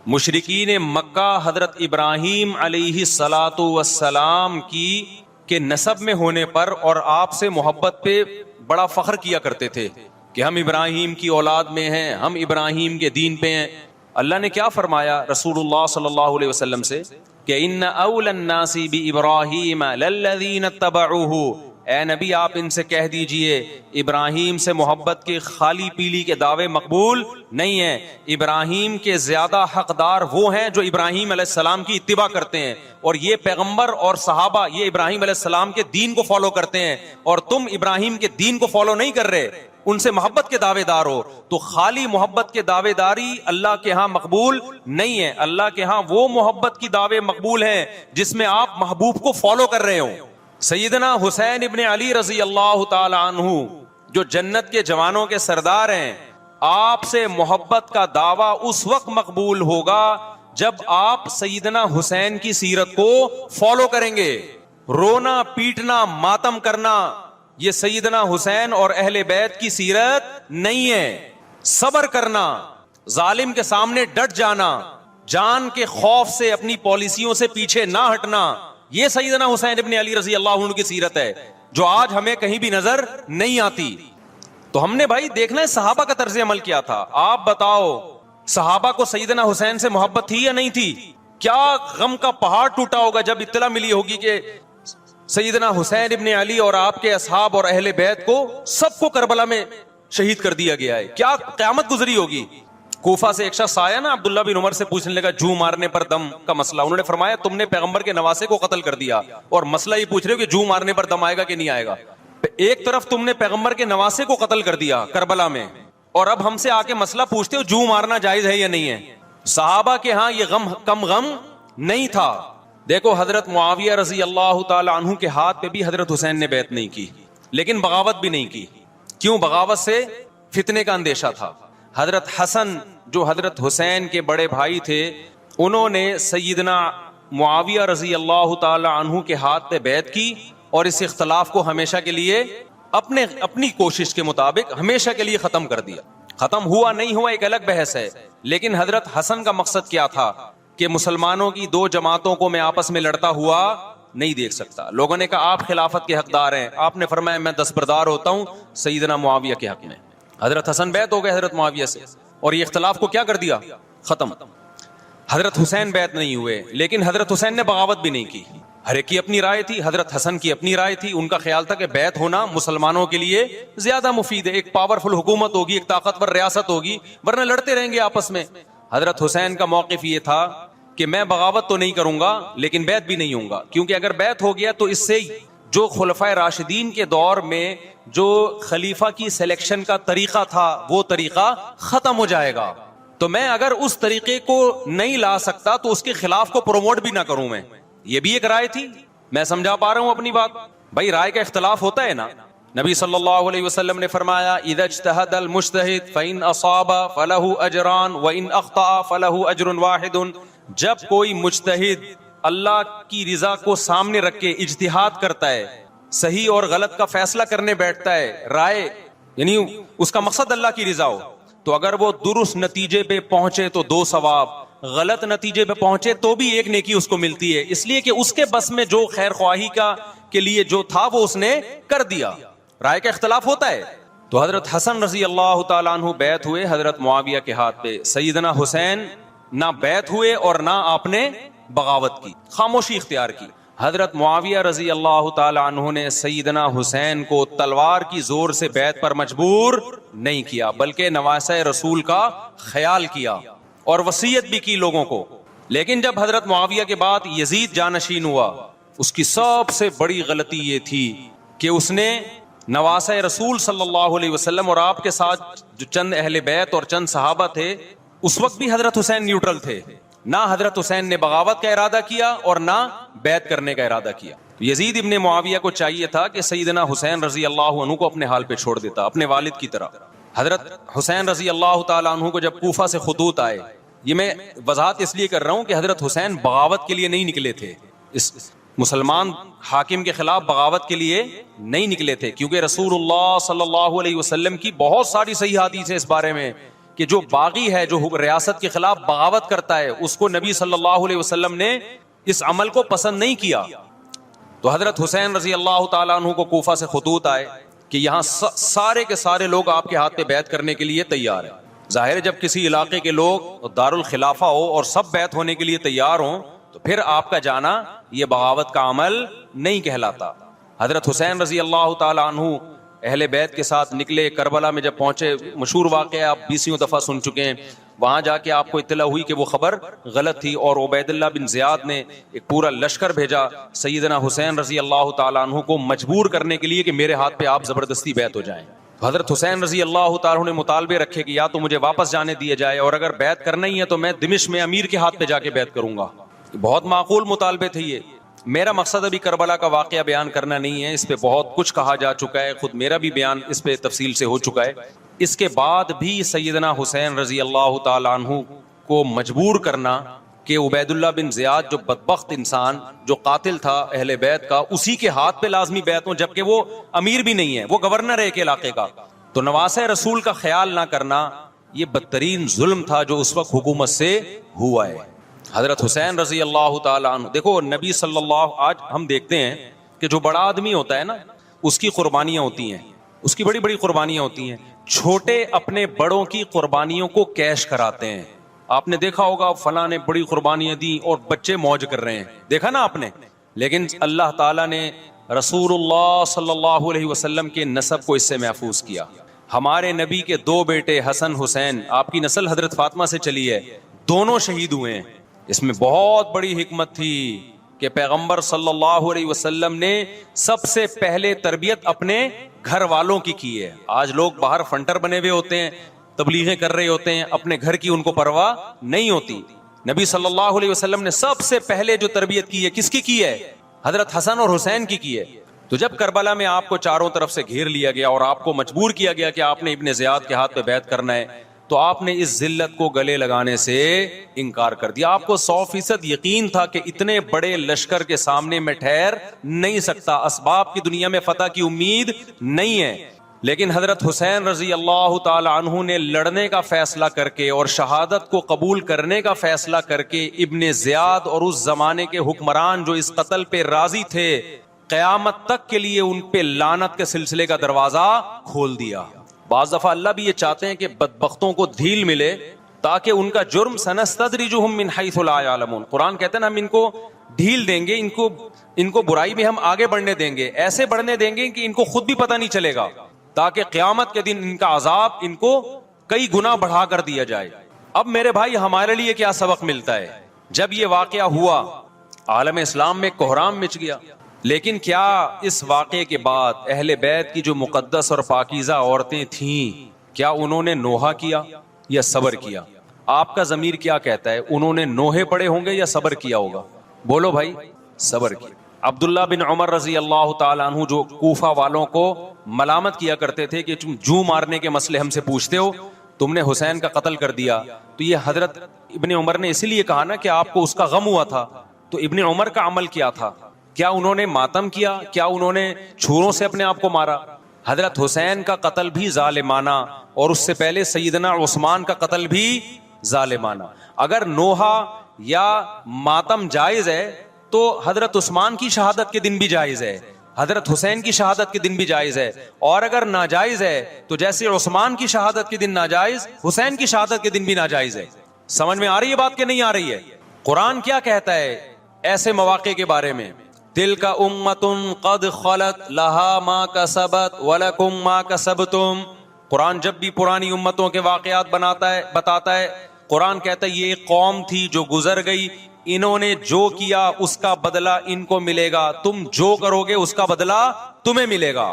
مشرکین مکہ حضرت ابراہیم علیہ الصلاۃ والسلام کے نسب میں ہونے پر اور آپ سے محبت پہ بڑا فخر کیا کرتے تھے کہ ہم ابراہیم کی اولاد میں ہیں، ہم ابراہیم کے دین پہ ہیں. اللہ نے کیا فرمایا رسول اللہ صلی اللہ علیہ وسلم سے کہ ان اول الناس بابراہیم للذین اتبعوہ، اے نبی آپ ان سے کہہ دیجئے ابراہیم سے محبت کے خالی پیلی کے دعوے مقبول نہیں ہیں. ابراہیم کے زیادہ حقدار وہ ہیں جو ابراہیم علیہ السلام کی اتباع کرتے ہیں، اور یہ پیغمبر اور صحابہ یہ ابراہیم علیہ السلام کے دین کو فالو کرتے ہیں، اور تم ابراہیم کے دین کو فالو نہیں کر رہے، ان سے محبت کے دعوے دار ہو. تو خالی محبت کے دعوے داری اللہ کے ہاں مقبول نہیں ہے. اللہ کے ہاں وہ محبت کی دعوے مقبول ہیں جس میں آپ محبوب کو فالو کر رہے ہوں. سیدنا حسین ابن علی رضی اللہ تعالی عنہ جو جنت کے جوانوں کے سردار ہیں، آپ سے محبت کا دعویٰ اس وقت مقبول ہوگا جب آپ سیدنا حسین کی سیرت کو فالو کریں گے. رونا پیٹنا ماتم کرنا یہ سیدنا حسین اور اہل بیت کی سیرت نہیں ہے. صبر کرنا، ظالم کے سامنے ڈٹ جانا، جان کے خوف سے اپنی پالیسیوں سے پیچھے نہ ہٹنا، یہ سیدنا حسین ابن علی رضی اللہ عنہ کی سیرت ہے جو آج ہمیں کہیں بھی نظر نہیں آتی. تو ہم نے بھائی دیکھنا ہے صحابہ کا طرز عمل کیا تھا. آپ بتاؤ صحابہ کو سیدنا حسین سے محبت تھی یا نہیں تھی؟ کیا غم کا پہاڑ ٹوٹا ہوگا جب اطلاع ملی ہوگی کہ سیدنا حسین ابن علی اور آپ کے اصحاب اور اہل بیت کو سب کو کربلا میں شہید کر دیا گیا ہے. کیا قیامت گزری ہوگی. کوفہ سے ایک شخص آیا نا عبداللہ بن عمر سے پوچھنے لگا جو مارنے پر دم کا مسئلہ. انہوں نے فرمایا تم نے پیغمبر کے نواسے کو قتل کر دیا اور مسئلہ یہ پوچھ رہے ہو کہ جو مارنے پر دم آئے گا کہ نہیں آئے گا. ایک طرف تم نے پیغمبر کے نواسے کو قتل کر دیا کربلا میں، اور اب ہم سے آ کے مسئلہ پوچھتے ہو جو مارنا جائز ہے یا نہیں ہے. صحابہ کے ہاں یہ غم کم غم نہیں تھا. دیکھو حضرت معاویہ رضی اللہ تعالی عنہ کے ہاتھ پہ بھی حضرت حسین نے بیعت نہیں کی، لیکن بغاوت بھی نہیں کی. کیوں؟ بغاوت سے فتنے کا اندیشہ تھا. حضرت حسن جو حضرت حسین کے بڑے بھائی تھے انہوں نے سیدنا معاویہ رضی اللہ تعالی عنہ کے ہاتھ پہ بیعت کی اور اس اختلاف کو ہمیشہ کے لیے اپنی کوشش کے مطابق ہمیشہ کے لیے ختم کر دیا. ختم ہوا نہیں ہوا ایک الگ بحث ہے، لیکن حضرت حسن کا مقصد کیا تھا کہ مسلمانوں کی دو جماعتوں کو میں آپس میں لڑتا ہوا نہیں دیکھ سکتا. لوگوں نے کہا آپ خلافت کے حقدار ہیں، آپ نے فرمایا میں دستبردار ہوتا ہوں سیدنا معاویہ کے حق میں. حضرت حسن بیعت ہو گئے حضرت معاویہ سے اور یہ اختلاف کو کیا کر دیا؟ ختم. حضرت حسین بیعت نہیں ہوئے، لیکن حضرت حسین نے بغاوت بھی نہیں کی. ہر ایک کی اپنی رائے تھی. حضرت حسن کی اپنی رائے تھی، ان کا خیال تھا کہ بیعت ہونا مسلمانوں کے لیے زیادہ مفید ہے، ایک پاورفل حکومت ہوگی، ایک طاقتور ریاست ہوگی، ورنہ لڑتے رہیں گے آپس میں. حضرت حسین کا موقف یہ تھا کہ میں بغاوت تو نہیں کروں گا لیکن بیعت بھی نہیں ہوں گا، کیونکہ اگر بیعت ہو گیا تو اس سے جو خلفائے راشدین کے دور میں جو خلیفہ کی سلیکشن کا طریقہ تھا وہ طریقہ ختم ہو جائے گا. تو میں اگر اس طریقے کو نہیں لا سکتا تو اس کے خلاف کو پروموٹ بھی نہ کروں. میں یہ بھی ایک رائے تھی. میں سمجھا پا رہا ہوں اپنی بات؟ بھائی رائے کا اختلاف ہوتا ہے نا. نبی صلی اللہ علیہ وسلم نے فرمایا اذا اجتہد المجتہد فإن اصاب فلہ اجران وإن اخطأ فلہ اجر واحد. جب کوئی مجتہد اللہ کی رضا کو سامنے رکھ کے اجتہاد کرتا ہے، صحیح اور غلط کا فیصلہ کرنے بیٹھتا ہے، رائے یعنی اس کا مقصد اللہ کی رضا ہو، تو اگر وہ درست نتیجے پہ پہنچے تو 2 ثواب, غلط نتیجے پہ پہنچے تو بھی 1 نیکی اس کو ملتی ہے, اس لیے کہ اس کے بس میں جو خیر خواہی کا کے لیے جو تھا وہ اس نے کر دیا. رائے کا اختلاف ہوتا ہے. تو حضرت حسن رضی اللہ تعالیٰ عنہ بیعت ہوئے حضرت معاویہ کے ہاتھ پہ, سیدنا حسین نہ بیعت ہوئے اور نہ آپ نے بغاوت کی, خاموشی اختیار کی. حضرت معاویہ رضی اللہ تعالی عنہ نے سیدنا حسین کو تلوار کی زور سے بیعت پر مجبور نہیں کیا, بلکہ نواسہ رسول کا خیال کیا اور وصیت بھی کی لوگوں کو. لیکن جب حضرت معاویہ کے بعد یزید جانشین ہوا, اس کی سب سے بڑی غلطی یہ تھی کہ اس نے نواسہ رسول صلی اللہ علیہ وسلم اور آپ کے ساتھ جو چند اہل بیت اور چند صحابہ تھے, اس وقت بھی حضرت حسین نیوٹرل تھے. نہ حضرت حسین نے بغاوت کا ارادہ کیا اور نہ بیعت کرنے کا ارادہ کیا. یزید ابن معاویہ کو چاہیے تھا کہ سیدنا حسین رضی اللہ عنہ کو اپنے حال پہ چھوڑ دیتا, اپنے والد کی طرح. حضرت حسین رضی اللہ تعالی عنہ کو جب کوفہ سے خطوط آئے, یہ میں وضاحت اس لیے کر رہا ہوں کہ حضرت حسین بغاوت کے لیے نہیں نکلے تھے, اس مسلمان حاکم کے خلاف بغاوت کے لیے نہیں نکلے تھے, کیونکہ رسول اللہ صلی اللہ علیہ وسلم کی بہت ساری صحیح حدیث ہے اس بارے میں کہ جو باغی ہے, جو ریاست کے خلاف بغاوت کرتا ہے, اس کو نبی صلی اللہ علیہ وسلم نے اس عمل کو پسند نہیں کیا. تو حضرت حسین رضی اللہ تعالیٰ عنہ کو کوفہ سے خطوط آئے کہ یہاں سارے کے سارے لوگ آپ کے ہاتھ پہ بیعت کرنے کے لیے تیار ہیں. ظاہر ہے جب کسی علاقے کے لوگ دارالخلافہ ہو اور سب بیعت ہونے کے لیے تیار ہوں تو پھر آپ کا جانا یہ بغاوت کا عمل نہیں کہلاتا. حضرت حسین رضی اللہ تعالیٰ عنہ اہل بیت کے ساتھ نکلے. کربلا میں جب پہنچے, مشہور واقعہ آپ 20 دفعہ سن چکے ہیں, وہاں جا کے آپ کو اطلاع ہوئی کہ وہ خبر غلط تھی اور عبید اللہ بن زیاد نے ایک پورا لشکر بھیجا سیدنا حسین رضی اللہ تعالیٰ عنہ کو مجبور کرنے کے لیے کہ میرے ہاتھ پہ آپ زبردستی بیعت ہو جائیں. حضرت حسین رضی اللہ تعالیٰ عنہ نے مطالبے رکھے کہ یا تو مجھے واپس جانے دیا جائے, اور اگر بیعت کرنا ہی ہے تو میں دمشق میں امیر کے ہاتھ پہ جا کے بیعت کروں گا. بہت معقول مطالبے تھے یہ. میرا مقصد ابھی کربلا کا واقعہ بیان کرنا نہیں ہے, اس پہ بہت کچھ کہا جا چکا ہے, خود میرا بھی بیان اس پہ تفصیل سے ہو چکا ہے. اس کے بعد بھی سیدنا حسین رضی اللہ تعالی عنہ کو مجبور کرنا کہ عبید اللہ بن زیاد جو بدبخت انسان جو قاتل تھا اہل بیت کا, اسی کے ہاتھ پہ لازمی بیعت ہوں, جبکہ وہ امیر بھی نہیں ہے, وہ گورنر ہے ایک علاقے کا. تو نواسہ رسول کا خیال نہ کرنا یہ بدترین ظلم تھا جو اس وقت حکومت سے ہوا ہے. حضرت حسین رضی اللہ تعالی عنہ, دیکھو نبی صلی اللہ, آج ہم دیکھتے ہیں کہ جو بڑا آدمی ہوتا ہے نا, اس کی قربانیاں ہوتی ہیں, اس کی بڑی بڑی قربانیاں ہوتی ہیں. چھوٹے اپنے بڑوں کی قربانیوں کو کیش کراتے ہیں. آپ نے دیکھا ہوگا فلاں نے بڑی قربانیاں دی اور بچے موج کر رہے ہیں, دیکھا نا آپ نے. لیکن اللہ تعالیٰ نے رسول اللہ صلی اللہ علیہ وسلم کے نسب کو اس سے محفوظ کیا. ہمارے نبی کے 2 بیٹے حسن حسین, آپ کی نسل حضرت فاطمہ سے چلی ہے, دونوں شہید ہوئے ہیں. اس میں بہت بڑی حکمت تھی کہ پیغمبر صلی اللہ علیہ وسلم نے سب سے پہلے تربیت اپنے گھر والوں کی ہے. آج لوگ باہر فنٹر بنے ہوئے ہوتے ہیں, تبلیغیں کر رہے ہوتے ہیں, اپنے گھر کی ان کو پرواہ نہیں ہوتی. نبی صلی اللہ علیہ وسلم نے سب سے پہلے جو تربیت کی ہے, کس کی ہے؟ حضرت حسن اور حسین کی ہے. تو جب کربلا میں آپ کو چاروں طرف سے گھیر لیا گیا اور آپ کو مجبور کیا گیا کہ آپ نے ابن زیاد کے ہاتھ پہ بیعت کرنا ہے, تو آپ نے اس ذلت کو گلے لگانے سے انکار کر دیا. آپ کو 100% یقین تھا کہ اتنے بڑے لشکر کے سامنے میں ٹھہر نہیں سکتا, اسباب کی دنیا میں فتح کی امید نہیں ہے. لیکن حضرت حسین رضی اللہ تعالی عنہ نے لڑنے کا فیصلہ کر کے اور شہادت کو قبول کرنے کا فیصلہ کر کے ابن زیاد اور اس زمانے کے حکمران جو اس قتل پہ راضی تھے, قیامت تک کے لیے ان پہ لعنت کے سلسلے کا دروازہ کھول دیا. بعض دفعہ اللہ بھی یہ چاہتے ہیں کہ بدبختوں کو دھیل ملے تاکہ ان کا جرم سنستدرجہم من حیث لا یعلمون. قرآن کہتے ہیں نا, ہم ان کو ڈھیل دیں گے, ان کو برائی میں ہم آگے بڑھنے دیں گے, ایسے بڑھنے دیں گے کہ ان کو خود بھی پتہ نہیں چلے گا, تاکہ قیامت کے دن ان کا عذاب ان کو کئی گنا بڑھا کر دیا جائے. اب میرے بھائی ہمارے لیے کیا سبق ملتا ہے؟ جب یہ واقعہ ہوا عالم اسلام میں کوہرام مچ گیا, لیکن کیا اس واقعے کے بعد اہل بیت کی جو مقدس اور پاکیزہ عورتیں تھیں, کیا انہوں نے نوحہ کیا یا صبر کیا؟ آپ کا ضمیر کیا کہتا ہے, انہوں نے نوحے پڑے ہوں گے یا صبر کیا ہوگا؟ بولو بھائی, صبر کیا. عبداللہ بن عمر رضی اللہ تعالیٰ عنہ جو کوفہ والوں کو ملامت کیا کرتے تھے کہ تم جو مارنے کے مسئلے ہم سے پوچھتے ہو, تم نے حسین کا قتل کر دیا, تو یہ حضرت ابن عمر نے اسی لیے کہا نا کہ آپ کو اس کا غم ہوا تھا. تو ابن عمر کا عمل کیا تھا؟ کیا انہوں نے ماتم کیا؟ کیا انہوں نے چھروں سے اپنے آپ کو مارا؟ حضرت حسین کا قتل بھی ظالمانہ اور اس سے پہلے سیدنا عثمان کا قتل بھی ظالمانہ. اگر نوحہ یا ماتم جائز ہے تو حضرت عثمان کی شہادت کے دن بھی جائز ہے, حضرت حسین کی شہادت کے دن بھی جائز ہے. اور اگر ناجائز ہے تو جیسے عثمان کی شہادت کے دن ناجائز, حسین کی شہادت کے دن بھی ناجائز ہے. سمجھ میں آ رہی ہے بات کہ نہیں آ رہی ہے؟ قرآن کیا کہتا ہے ایسے مواقع کے بارے میں؟ تلک امۃ قد خلت لہا ما کسبت ولکم ما کسبتم. قرآن جب بھی پرانی امتوں کے واقعات بتاتا ہے, قرآن کہتا ہے یہ ایک قوم تھی جو گزر گئی, انہوں نے جو کیا اس کا بدلہ ان کو ملے گا, تم جو کرو گے اس کا بدلہ تمہیں ملے گا.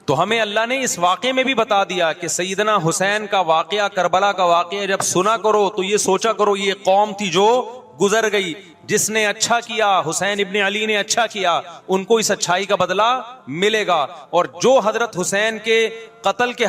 تو ہمیں اللہ نے اس واقعے میں بھی بتا دیا کہ سیدنا حسین کا واقعہ, کربلا کا واقعہ جب سنا کرو تو یہ سوچا کرو یہ قوم تھی جو گزر گئی, جس نے اچھا کیا, حسین ابن علی نے اچھا کیا, ان کو اس اچھائی کا بدلہ ملے گا. اور جو حضرت حسین کے قتل کے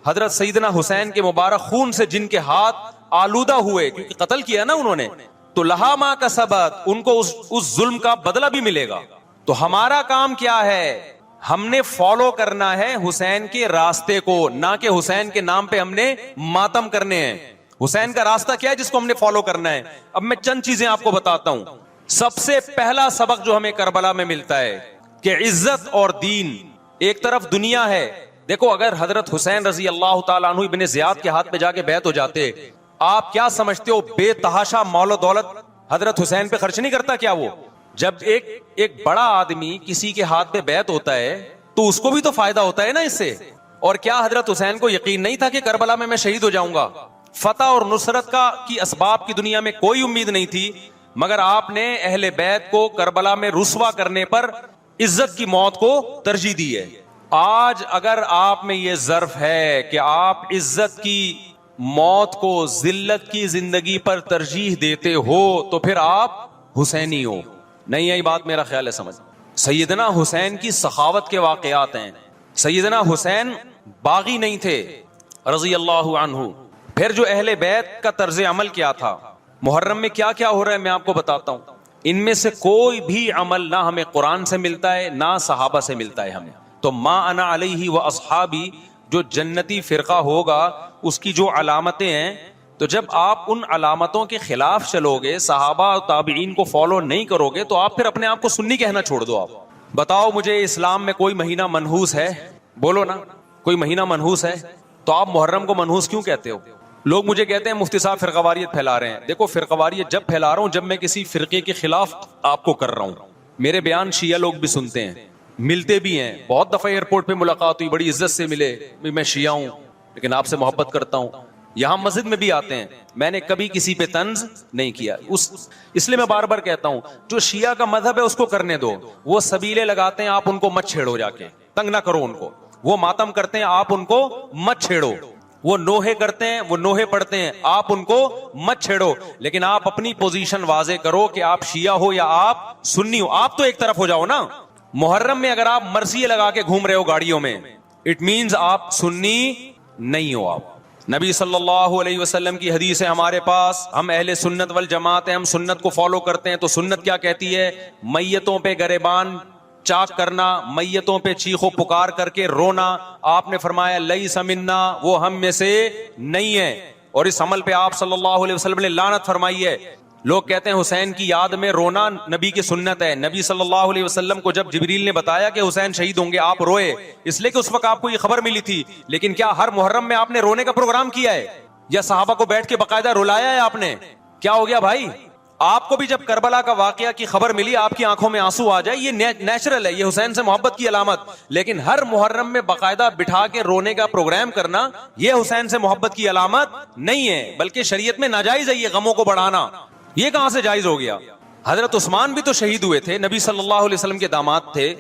حضرت سیدنا حسین کے مبارک خون سے جن کے ہاتھ آلودہ ہوئے, کیونکہ قتل کیا نا انہوں نے, تو لہا ما کسبت, ان کو اس ظلم کا بدلہ بھی ملے گا. تو ہمارا کام کیا ہے؟ ہم نے فالو کرنا ہے حسین کے راستے کو, نہ کہ حسین کے نام پہ ہم نے ماتم کرنے ہیں. حسین کا راستہ کیا ہے جس کو ہم نے فالو کرنا ہے؟ اب میں چند چیزیں آپ کو بتاتا ہوں. سب سے پہلا سبق جو ہمیں کربلا میں ملتا ہے کہ عزت اور دین, ایک طرف دنیا ہے. دیکھو اگر حضرت حسین رضی اللہ تعالیٰ عنہ ابن زیاد کے ہاتھ پہ جا کے بیعت ہو جاتے, آپ کیا سمجھتے ہو بے تحاشا مال و دولت حضرت حسین پہ خرچ نہیں کرتا کیا وہ؟ جب ایک بڑا آدمی کسی کے ہاتھ پہ بیعت ہوتا ہے تو اس کو بھی تو فائدہ ہوتا ہے نا اس سے. اور کیا حضرت حسین کو یقین نہیں تھا کہ کربلا میں شہید ہو جاؤں گا؟ فتح اور نصرت کی اسباب کی دنیا میں کوئی امید نہیں تھی, مگر آپ نے اہل بیت کو کربلا میں رسوا کرنے پر عزت کی موت کو ترجیح دی ہے. آج اگر آپ میں یہ ظرف ہے کہ آپ عزت کی موت کو ذلت کی زندگی پر ترجیح دیتے ہو تو پھر آپ حسینی ہو. نہیں یہی بات میرا خیال ہے سمجھ. سیدنا حسین کی سخاوت کے واقعات ہیں. سیدنا حسین باغی نہیں تھے رضی اللہ عنہ. پھر جو اہل بیت کا طرز عمل کیا تھا, محرم میں کیا کیا ہو رہا ہے میں آپ کو بتاتا ہوں. ان میں سے کوئی بھی عمل نہ ہمیں قرآن سے ملتا ہے نہ صحابہ سے ملتا ہے ہمیں. تو ما انا علیہ و اصحابی جو جنتی فرقہ ہوگا اس کی جو علامتیں ہیں, تو جب آپ ان علامتوں کے خلاف چلو گے, صحابہ و تابعین کو فالو نہیں کرو گے, تو آپ پھر اپنے آپ کو سنی کہنا چھوڑ دو. آپ بتاؤ مجھے اسلام میں کوئی مہینہ منحوس ہے؟ بولو نا, کوئی مہینہ منحوس ہے؟ تو آپ محرم کو منحوس کیوں کہتے ہو؟ لوگ مجھے کہتے ہیں مفتی صاحب فرقواریت پھیلا رہے ہیں. دیکھو فرقواریت جب پھیلا رہا ہوں جب میں کسی فرقے کے خلاف آپ کو کر رہا ہوں. میرے بیان شیعہ لوگ بھی سنتے ہیں, ملتے بھی ہیں. بہت دفعہ ایئرپورٹ پہ ملاقات ہوئی, بڑی عزت سے ملے, میں شیعہ ہوں لیکن آپ سے محبت کرتا ہوں. یہاں مسجد میں بھی آتے ہیں, میں نے کبھی کسی پہ طنز نہیں کیا. اس لیے میں بار بار کہتا ہوں جو شیعہ کا مذہب ہے اس کو کرنے دو. وہ سبیلے لگاتے ہیں, آپ ان کو مت چھیڑو, جا کے تنگ نہ کرو ان کو. وہ ماتم کرتے ہیں, آپ ان کو مت چھیڑو. وہ نوحے کرتے ہیں, وہ نوحے پڑھتے ہیں, آپ ان کو مت چھیڑو. لیکن آپ اپنی پوزیشن واضح کرو کہ آپ شیعہ ہو یا آپ سنی ہو. آپ تو ایک طرف ہو جاؤ نا. محرم میں اگر آپ مرثیے لگا کے گھوم رہے ہو گاڑیوں میں, اٹ مینز آپ سنی نہیں ہو. آپ نبی صلی اللہ علیہ وسلم کی حدیث ہے ہمارے پاس, ہم اہل سنت والجماعت ہیں, ہم سنت کو فالو کرتے ہیں. تو سنت کیا کہتی ہے؟ میتوں پہ گریبان چاک کرنا, میتوں پہ چیخ و پکار کر کے رونا. آپ نے فرمایا لیس منا, وہ ہم میں سے نہیں ہے. اور اس عمل پہ آپ صلی اللہ علیہ وسلم نے لعنت فرمائی ہے. لوگ کہتے ہیں حسین کی یاد میں رونا نبی کی سنت ہے. نبی صلی اللہ علیہ وسلم کو جب جبریل نے بتایا کہ حسین شہید ہوں گے, آپ روئے, اس لیے کہ اس وقت آپ کو یہ خبر ملی تھی. لیکن کیا ہر محرم میں آپ نے رونے کا پروگرام کیا ہے یا صحابہ کو بیٹھ کے باقاعدہ رلایا ہے آپ نے؟ کیا ہو گیا بھائی؟ آپ کو بھی جب کربلا کا واقعہ کی خبر ملی آپ کی آنکھوں میں آنسو آ جائے, یہ نیچرل ہے, یہ حسین سے محبت کی علامت. لیکن ہر محرم میں باقاعدہ بٹھا کے رونے کا پروگرام کرنا یہ حسین سے محبت کی علامت نہیں ہے, بلکہ شریعت میں ناجائز ہے یہ غموں کو بڑھانا. یہ کہاں سے جائز ہو گیا؟ حضرت عثمان بھی تو شہید ہوئے تھے, نبی صلی اللہ علیہ وسلم کے داماد تھے,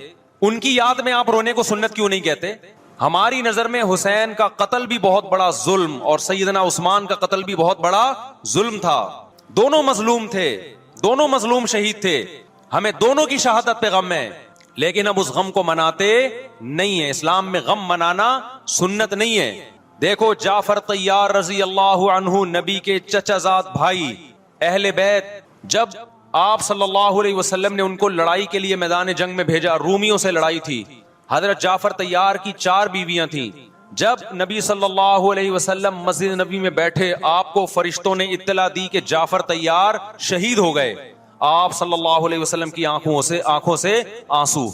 ان کی یاد میں آپ رونے کو سنت کیوں نہیں کہتے؟ ہماری نظر میں حسین کا قتل بھی بہت بڑا ظلم اور سیدنا عثمان کا قتل بھی بہت بڑا ظلم تھا. دونوں مظلوم تھے, دونوں مظلوم شہید تھے, ہمیں دونوں کی شہادت پہ غم ہے, لیکن اب اس غم کو مناتے نہیں ہیں. اسلام میں غم منانا سنت نہیں ہے. دیکھو جعفر طیار رضی اللہ عنہ, نبی کے چچا زاد بھائی, اہل بیت, جب آپ صلی اللہ علیہ وسلم نے ان کو لڑائی کے لیے میدان جنگ میں بھیجا, رومیوں سے لڑائی تھی. حضرت جعفر طیار کی 4 بیویاں تھیں, جب نبی صلی اللہ علیہ وسلم مسجد نبی میں بیٹھے، آپ کو فرشتوں نے اطلاع دی کہ جعفر طیار شہید ہو گئے. آپ صلی اللہ علیہ وسلم کی آنکھوں سے آنسو.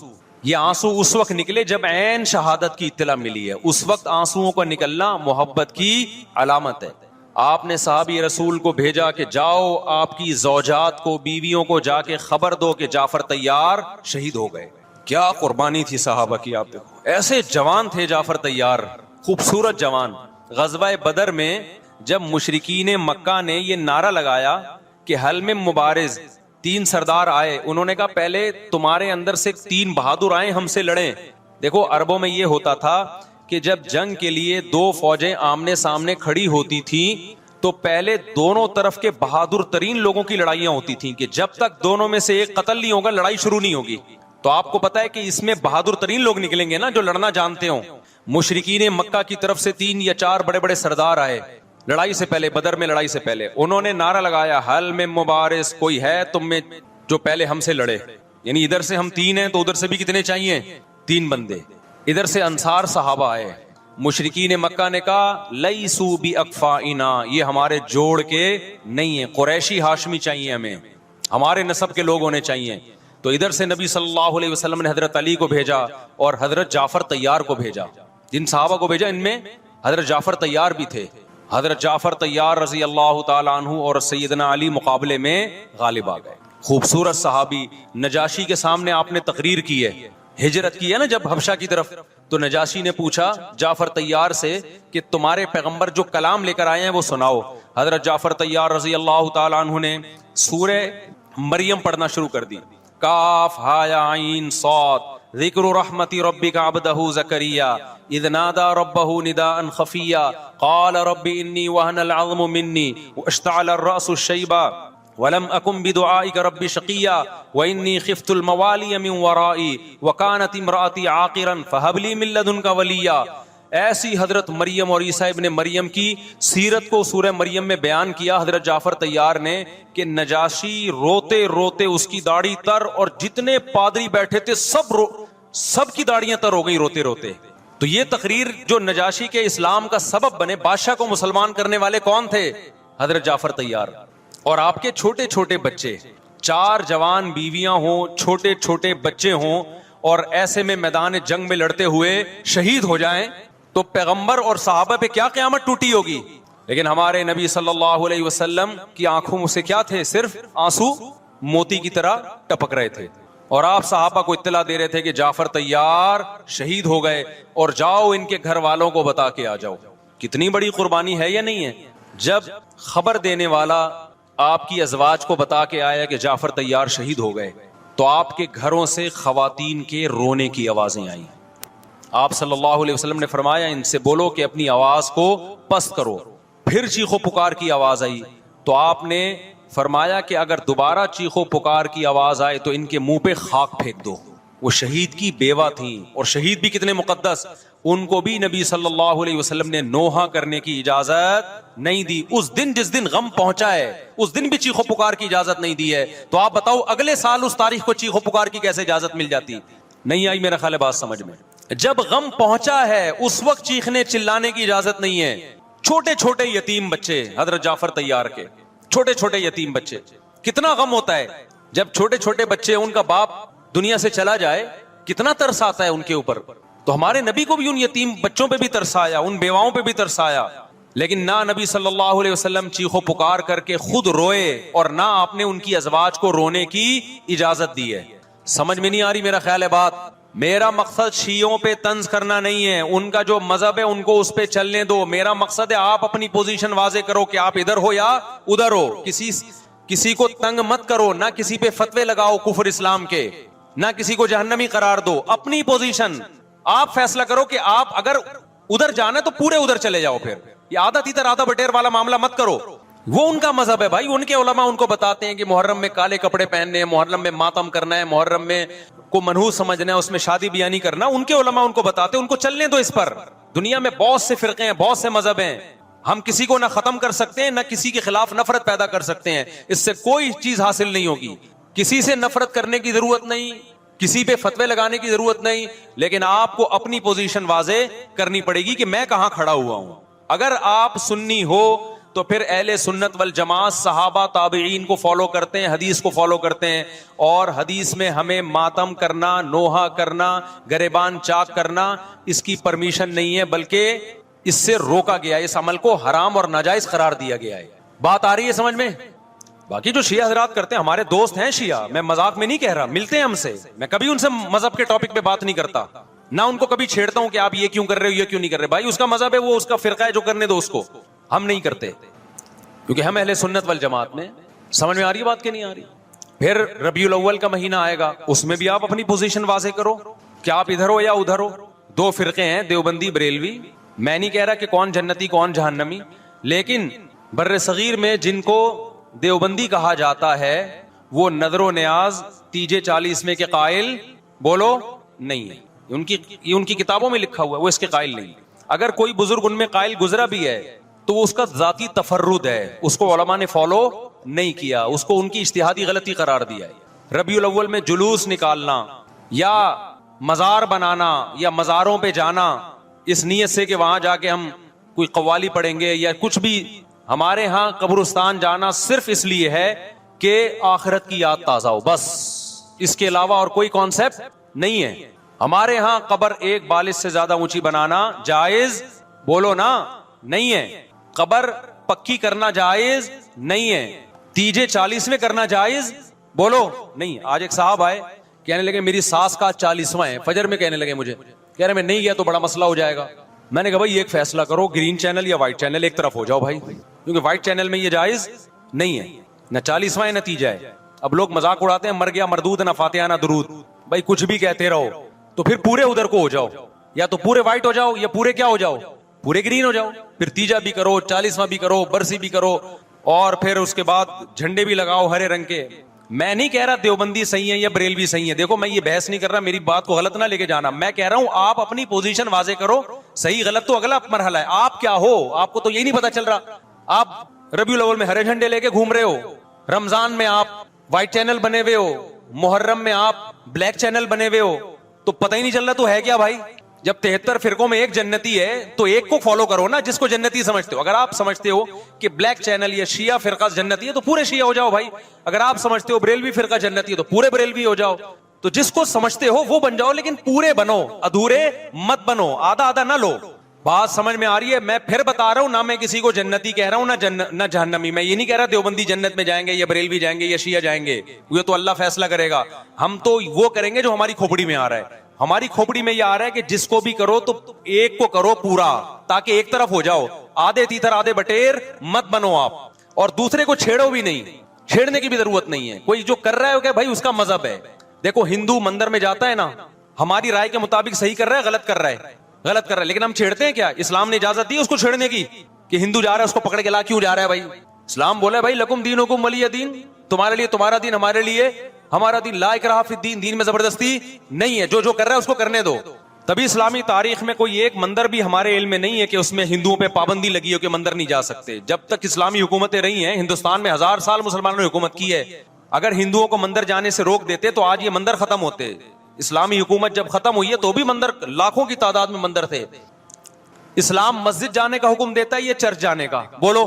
یہ آنسو اس وقت نکلے جب عین شہادت کی اطلاع ملی ہے. اس وقت آنسوؤں کا نکلنا محبت کی علامت ہے. آپ نے صحابی رسول کو بھیجا کہ جاؤ آپ کی زوجات کو، بیویوں کو جا کے خبر دو کہ جعفر طیار شہید ہو گئے. کیا قربانی تھی صحابہ کی. آپ دیکھو ایسے جوان تھے جعفر طیار، خوبصورت جوان. غزوہ بدر میں جب مشرکین مکہ نے یہ نعرہ لگایا کہ حل میں مبارز، 3 سردار آئے، انہوں نے کہا پہلے تمہارے اندر سے 3 بہادر آئیں ہم سے لڑیں. دیکھو عربوں میں یہ ہوتا تھا کہ جب جنگ کے لیے 2 فوجیں آمنے سامنے کھڑی ہوتی تھیں تو پہلے دونوں طرف کے بہادر ترین لوگوں کی لڑائیاں ہوتی تھیں کہ جب تک دونوں میں سے ایک قتل نہیں ہوگا لڑائی شروع نہیں ہوگی. تو آپ کو پتا ہے کہ اس میں بہادر ترین لوگ نکلیں گے نا جو لڑنا جانتے ہوں. مشرکین مکہ کی طرف سے 3 یا 4 بڑے بڑے سردار آئے لڑائی سے پہلے، بدر میں لڑائی سے پہلے. انہوں نے نعرہ لگایا حل میں مبارز، کوئی ہے تم میں جو پہلے ہم سے لڑے. یعنی ادھر سے ہم 3 ہیں تو ادھر سے بھی کتنے چاہیے؟ 3 بندے. ادھر سے انصار صحابہ آئے. مشرکین مکہ نے کہا لیسو باکفائنا، یہ ہمارے جوڑ کے نہیں ہیں، قریشی ہاشمی چاہیے، ہمیں ہمارے نسب کے لوگ ہونے چاہیے. تو ادھر سے نبی صلی اللہ علیہ وسلم نے حضرت علی کو بھیجا اور حضرت جعفر طیار کو بھیجا. جن صحابہ کو بھیجا ان میں حضرت جعفر طیار بھی تھے. حضرت جعفر طیار رضی اللہ تعالیٰ عنہ اور سیدنا علی مقابلے میں غالب آ گئے. خوبصورت صحابی. نجاشی کے سامنے آپ نے تقریر کی ہے، ہجرت کی ہے نا جب حبشہ کی طرف، تو نجاشی نے پوچھا جعفر طیار سے کہ تمہارے پیغمبر جو کلام لے کر آئے ہیں وہ سناؤ. حضرت جعفر طیار رضی اللہ تعالیٰ عنہ نے سورہ مریم پڑھنا شروع کر دی. کاف ہا یا عین صاد ذکر رحمت ربک عبدہ زکریا اذ نادى ربه نداء خفیا قال رب انی وهن العظم منی واشتعل الرأس شیبا ولم اکن بدعائک رب شقیا وانی خفت الموالی من ورائی وکانت امرأتی عاقرا فہب لی من لدنک ولیا. ایسی حضرت مریم اور عیسیٰ ابن مریم کی سیرت کو سورہ مریم میں بیان کیا حضرت جعفر طیار نے کہ نجاشی روتے روتے اس کی داڑھی تر اور جتنے پادری بیٹھے تھے سب کی داڑیاں تر ہو گئی روتے روتے. تو یہ تقریر جو نجاشی کے اسلام کا سبب بنے، بادشاہ کو مسلمان کرنے والے کون تھے؟ حضرت جعفر طیار. اور آپ کے چھوٹے چھوٹے بچے، 4 جوان بیویاں ہوں، چھوٹے چھوٹے بچے ہوں، اور ایسے میں میدان جنگ میں لڑتے ہوئے شہید ہو جائیں تو پیغمبر اور صحابہ پہ کیا قیامت ٹوٹی ہوگی. لیکن ہمارے نبی صلی اللہ علیہ وسلم کی آنکھوں سے کیا تھے؟ صرف آنسو موتی کی طرح ٹپک رہے تھے. اور آپ صحابہ کو اطلاع دے رہے تھے کہ جعفر طیار شہید ہو گئے اور جاؤ ان کے گھر والوں کو بتا کے آ جاؤ. کتنی بڑی قربانی ہے یا نہیں ہے؟ جب خبر دینے والا آپ کی ازواج کو بتا کے آیا کہ جعفر طیار شہید ہو گئے تو آپ کے گھروں سے خواتین کے رونے کی آوازیں آئیں. آپ صلی اللہ علیہ وسلم نے فرمایا ان سے بولو کہ اپنی آواز کو پست کرو. پھر چیخو پکار کی آواز آئی تو آپ نے فرمایا کہ اگر دوبارہ چیخو پکار کی آواز آئے تو ان کے منہ پہ خاک پھینک دو. وہ شہید کی بیوہ تھیں اور شہید بھی کتنے مقدس، ان کو بھی نبی صلی اللہ علیہ وسلم نے نوحہ کرنے کی اجازت نہیں دی. اس دن جس دن غم پہنچا ہے اس دن بھی چیخو پکار کی اجازت نہیں دی ہے. تو آپ بتاؤ اگلے سال اس تاریخ کو چیخو پکار کی کیسے اجازت مل جاتی؟ نہیں آئی میرا خیال ہے بات سمجھ میں. جب غم پہنچا ہے اس وقت چیخنے چلانے کی اجازت نہیں ہے. چھوٹے چھوٹے یتیم بچے حضرت جعفر طیار کے، چھوٹے چھوٹے یتیم بچے، کتنا غم ہوتا ہے جب چھوٹے چھوٹے بچے ان کا باپ دنیا سے چلا جائے، کتنا ترس آتا ہے ان کے اوپر. تو ہمارے نبی کو بھی ان یتیم بچوں پہ بھی ترس آیا، ان بیواؤں پہ بھی ترس آیا. لیکن نہ نبی صلی اللہ علیہ وسلم چیخو پکار کر کے خود روئے اور نہ آپ نے ان کی ازواج کو رونے کی اجازت دی ہے. سمجھ میں نہیں آ رہی میرا خیال ہے بات. میرا مقصد شیعوں پہ طنز کرنا نہیں ہے، ان کا جو مذہب ہے ان کو اس پہ چلنے دو. میرا مقصد ہے آپ اپنی پوزیشن واضح کرو کہ آپ ادھر ہو یا ادھر ہو. کسی کو تنگ مت کرو، نہ کسی پہ فتوے لگاؤ کفر اسلام کے، نہ کسی کو جہنمی قرار دو. اپنی پوزیشن آپ فیصلہ کرو کہ آپ اگر ادھر جانا تو پورے ادھر چلے جاؤ. پھر یہ آدھا تیتر آدھا بٹیر والا معاملہ مت کرو. وہ ان کا مذہب ہے بھائی. ان کے علماء ان کو بتاتے ہیں کہ محرم میں کالے کپڑے پہننے ہیں، محرم میں ماتم کرنا ہے، محرم میں کو منحوس سمجھنا ہے، اس میں شادی بیانی کرنا. ان کے علماء ان کو بتاتے ہیں، ان کو چلنے دو اس پر. دنیا میں بہت سے فرقے ہیں، بہت سے مذہب ہیں. ہم کسی کو نہ ختم کر سکتے ہیں نہ کسی کے خلاف نفرت پیدا کر سکتے ہیں. اس سے کوئی چیز حاصل نہیں ہوگی. کسی سے نفرت کرنے کی ضرورت نہیں، کسی پہ فتوے لگانے کی ضرورت نہیں, لیکن آپ کو اپنی پوزیشن واضح کرنی پڑے گی کہ میں کہاں کھڑا ہوا ہوں. اگر آپ سنی ہو تو پھر اہل سنت والجماعت صحابہ تابعین کو فالو کرتے ہیں, حدیث کو فالو کرتے ہیں, اور حدیث میں ہمیں ماتم کرنا, نوحہ کرنا, گریبان چاک کرنا اس کی پرمیشن نہیں ہے, بلکہ اس سے روکا گیا ہے, اس عمل کو حرام اور ناجائز قرار دیا گیا ہے. بات آ رہی ہے سمجھ میں؟ باقی جو شیعہ حضرات کرتے ہیں, ہمارے دوست ہیں شیعہ, میں مذاق میں نہیں کہہ رہا, ملتے ہیں ہم سے, میں کبھی ان سے مذہب کے ٹاپک پہ بات نہیں کرتا, نہ ان کو کبھی چھیڑتا ہوں کہ آپ یہ کیوں کر رہے ہو, یہ کیوں نہیں کر رہے. بھائی اس کا مذہب ہے, وہ اس کا فرقہ ہے, جو کرنے دو اس کو, ہم نہیں کرتے, کیونکہ ہم اہل سنت والجماعت میں. سمجھ میں آ رہی ہے بات کہ نہیں آ رہی؟ پھر ربیع الاول کا مہینہ آئے گا, اس میں بھی آپ اپنی پوزیشن واضح کرو کہ آپ ادھر ہو یا ادھر ہو. دو فرقے ہیں, دیوبندی بریلوی. میں نہیں کہہ رہا کہ کون جنتی کون جہنمی, لیکن بر صغیر میں جن کو دیوبندی کہا جاتا ہے وہ نظر و نیاز تیجے 40 کے قائل بولو نہیں ہے. ان کی کتابوں میں لکھا ہوا ہے, وہ اس کے قائل نہیں. اگر کوئی بزرگ ان میں قائل گزرا بھی ہے تو وہ اس کا ذاتی تفرد ہے, اس کو علماء نے فالو نہیں کیا, اس کو ان کی اجتہادی غلطی قرار دیا ہے. ربیع الاول میں جلوس نکالنا یا مزار بنانا یا مزاروں پہ جانا اس نیت سے کہ وہاں جا کے ہم کوئی قوالی پڑھیں گے یا کچھ بھی, ہمارے ہاں قبرستان جانا صرف اس لیے ہے کہ آخرت کی یاد تازہ ہو, بس. اس کے علاوہ اور کوئی کانسیپٹ نہیں ہے. ہمارے ہاں قبر ایک بالش سے زیادہ اونچی بنانا جائز بولو نا نہیں ہے, قبر پکی کرنا جائز نہیں ہے, تیجے 40 کرنا جائز بولو نہیں. آج ایک صاحب آئے, کہنے لگے میری ساس کا 40واں ہے, فجر میں کہنے لگے مجھے, کہہ رہے میں نہیں گیا تو بڑا مسئلہ ہو جائے گا. میں نے کہا بھائی ایک فیصلہ کرو, گرین چینل یا وائٹ چینل, ایک طرف ہو جاؤ بھائی, کیونکہ وائٹ چینل میں یہ جائز نہیں ہے, نہ 40واں نتیجہ ہے. اب لوگ مذاق اڑاتے ہیں, مر گیا مردود نہ فاتحہ نہ درود. بھائی کچھ بھی کہتے رہو تو پھر پورے ادھر کو ہو جاؤ, یا تو پورے وائٹ ہو جاؤ یا پورے کیا ہو جاؤ, پورے گرین ہو جاؤ. پھر تیجا بھی کرو, 40واں بھی کرو, برسی بھی کرو, اور پھر اس کے بعد جھنڈے بھی لگاؤ ہرے رنگ کے. میں نہیں کہہ رہا دیوبندی صحیح ہے یا بریلوی صحیح ہے, دیکھو میں یہ بحث نہیں کر رہا, میری بات کو غلط نہ لے کے جانا. میں کہہ رہا ہوں آپ اپنی پوزیشن واضح کرو, صحیح غلط تو اگلا مرحلہ ہے. آپ کیا ہو, آپ کو تو یہی نہیں پتا چل رہا. آپ ربیع الاول میں ہرے جھنڈے لے کے گھوم رہے ہو, رمضان میں آپ وائٹ چینل بنے ہوئے ہو, محرم میں آپ بلیک چینل بنے ہوئے ہو, تو پتہ ہی نہیں چل رہا تو ہے کیا بھائی. جب 73 فرقوں میں ایک جنتی ہے تو ایک کو فالو کرو نا جس کو جنتی سمجھتے ہو. اگر آپ سمجھتے ہو کہ بلیک چینل یا شیعہ فرقہ جنتی ہے تو پورے شیعہ ہو جاؤ بھائی. اگر آپ سمجھتے ہو بریلوی فرقہ جنتی ہے تو پورے بریلوی ہو جاؤ. تو جس کو سمجھتے ہو وہ بن جاؤ, لیکن پورے بنو, ادھورے مت بنو, آدھا آدھا نہ لو. بات سمجھ میں آ رہی ہے؟ میں پھر بتا رہا ہوں, نہ میں کسی کو جنتی کہہ رہا ہوں نہ جہنمی. میں یہ نہیں کہہ رہا دیوبندی جنت میں جائیں گے یا بریلوی جائیں گے یا شیعہ جائیں گے, یہ تو اللہ فیصلہ کرے گا. ہم تو وہ کریں گے جو ہماری کھوپڑی میں آ رہا ہے. ہماری کھوپڑی میں یہ آ رہا ہے کہ جس کو بھی کرو تو ایک کو کرو پورا, تاکہ ایک طرف ہو جاؤ. آدھے تیتر آدھے بٹیر مت بنو آپ, اور دوسرے کو چھیڑو بھی نہیں, چھیڑنے کی بھی ضرورت نہیں ہے. کوئی جو کر رہا ہے کہ بھائی اس کا مذہب ہے. دیکھو ہندو مندر میں جاتا ہے نا, ہماری رائے کے مطابق صحیح کر رہا ہے غلط کر رہا ہے, غلط کر رہا ہے, لیکن ہم چھیڑتے ہیں کیا؟ اسلام نے اجازت دی اس کو چھیڑنے کی کہ ہندو جا رہا ہے اس کو پکڑ کے لا کیوں جا رہا ہے بھائی؟ اسلام بولا ہے بھائی لکم دینکم ولی دین, تمہارے لیے تمہارا دین, ہمارے لیے ہمارا دین. لا اکراہ فی الدین, دین میں زبردستی نہیں ہے, جو کر رہا ہے اس کو کرنے دو. تبھی اسلامی تاریخ میں کوئی ایک مندر بھی ہمارے علم میں نہیں ہے کہ اس میں ہندوؤں پہ پابندی لگی ہو کہ مندر نہیں جا سکتے. جب تک اسلامی حکومتیں رہی ہیں, ہندوستان میں 1000 سال مسلمانوں نے حکومت کی ہے. اگر ہندوؤں کو مندر جانے سے روک دیتے تو آج یہ مندر ختم ہوتے. اسلامی حکومت جب ختم ہوئی ہے تو بھی مندر لاکھوں کی تعداد میں مندر تھے. اسلام مسجد جانے کا حکم دیتا ہے, یہ چرچ جانے کا. بولو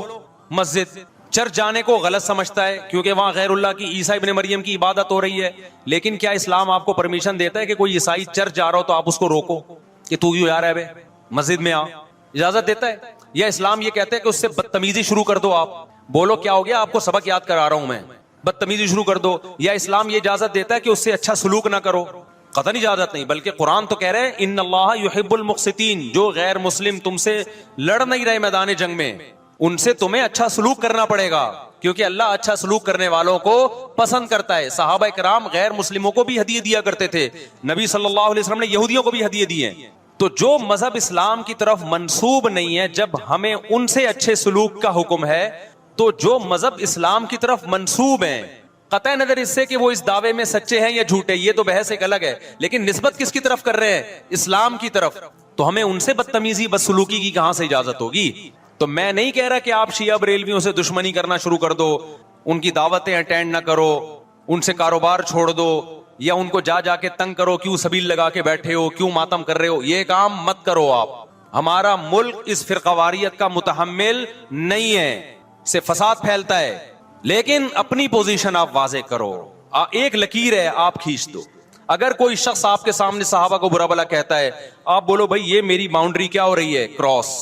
مسجد, چرچ جانے کو غلط سمجھتا ہے کیونکہ وہاں غیر اللہ کی, عیسیٰ ابن مریم کی عبادت ہو رہی ہے. لیکن کیا اسلام آپ کو پرمیشن دیتا ہے کہ کوئی عیسائی چرچ جا رہا ہو تو آپ اس کو روکو کہ تو یوں جا رہا ہے بے مسجد میں آ؟ اجازت دیتا ہے؟ یا اسلام یہ کہتا ہے کہ اس سے بدتمیزی شروع کر دو آپ؟ بولو کیا ہو گیا, آپ کو سبق یاد کرا رہا ہوں میں, بدتمیزی شروع کر دو. یا اسلام یہ اجازت دیتا ہے کہ اس سے اچھا سلوک نہ کرو؟ قطعاً اجازت نہیں, بلکہ قرآن تو کہہ رہے ہیں ان اللہ یحب المقسطین, جو غیر مسلم تم سے لڑ نہیں رہے میدان جنگ میں ان سے تمہیں اچھا سلوک کرنا پڑے گا, کیونکہ اللہ اچھا سلوک کرنے والوں کو پسند کرتا ہے. صحابہ کرام غیر مسلموں کو بھی ہدیے دیا کرتے تھے, نبی صلی اللہ علیہ وسلم نے یہودیوں کو بھی ہدیے دیے. تو جو مذہب اسلام کی طرف منسوب نہیں ہے, جب ہمیں ان سے اچھے سلوک کا حکم ہے, تو جو مذہب اسلام کی طرف منسوب ہیں, قطع نظر اس سے کہ وہ اس دعوے میں سچے ہیں یا جھوٹے, یہ تو بحث ایک الگ ہے, لیکن نسبت کس کی طرف کر رہے ہیں؟ اسلام کی طرف. تو ہمیں ان سے بدتمیزی بدسلوکی کی کہاں سے اجازت ہوگی؟ تو میں نہیں کہہ رہا کہ آپ شیعہ بریلویوں سے دشمنی کرنا شروع کر دو, ان کی دعوتیں اٹینڈ نہ کرو, ان سے کاروبار چھوڑ دو, یا ان کو جا جا کے تنگ کرو, کیوں سبیل لگا کے بیٹھے ہو, کیوں ماتم کر رہے ہو, یہ کام مت کرو آپ. ہمارا ملک اس فرقواریت کا متحمل نہیں ہے, سے فساد پھیلتا ہے. لیکن اپنی پوزیشن آپ واضح کرو, ایک لکیر ہے آپ کھینچ دو. اگر کوئی شخص آپ کے سامنے صحابہ کو برا بھلا کہتا ہے, آپ بولو بھائی یہ میری باؤنڈری کیا ہو رہی ہے, کراس.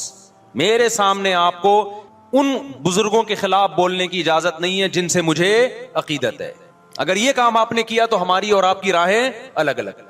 میرے سامنے آپ کو ان بزرگوں کے خلاف بولنے کی اجازت نہیں ہے جن سے مجھے عقیدت ہے. اگر یہ کام آپ نے کیا تو ہماری اور آپ کی راہیں الگ الگ.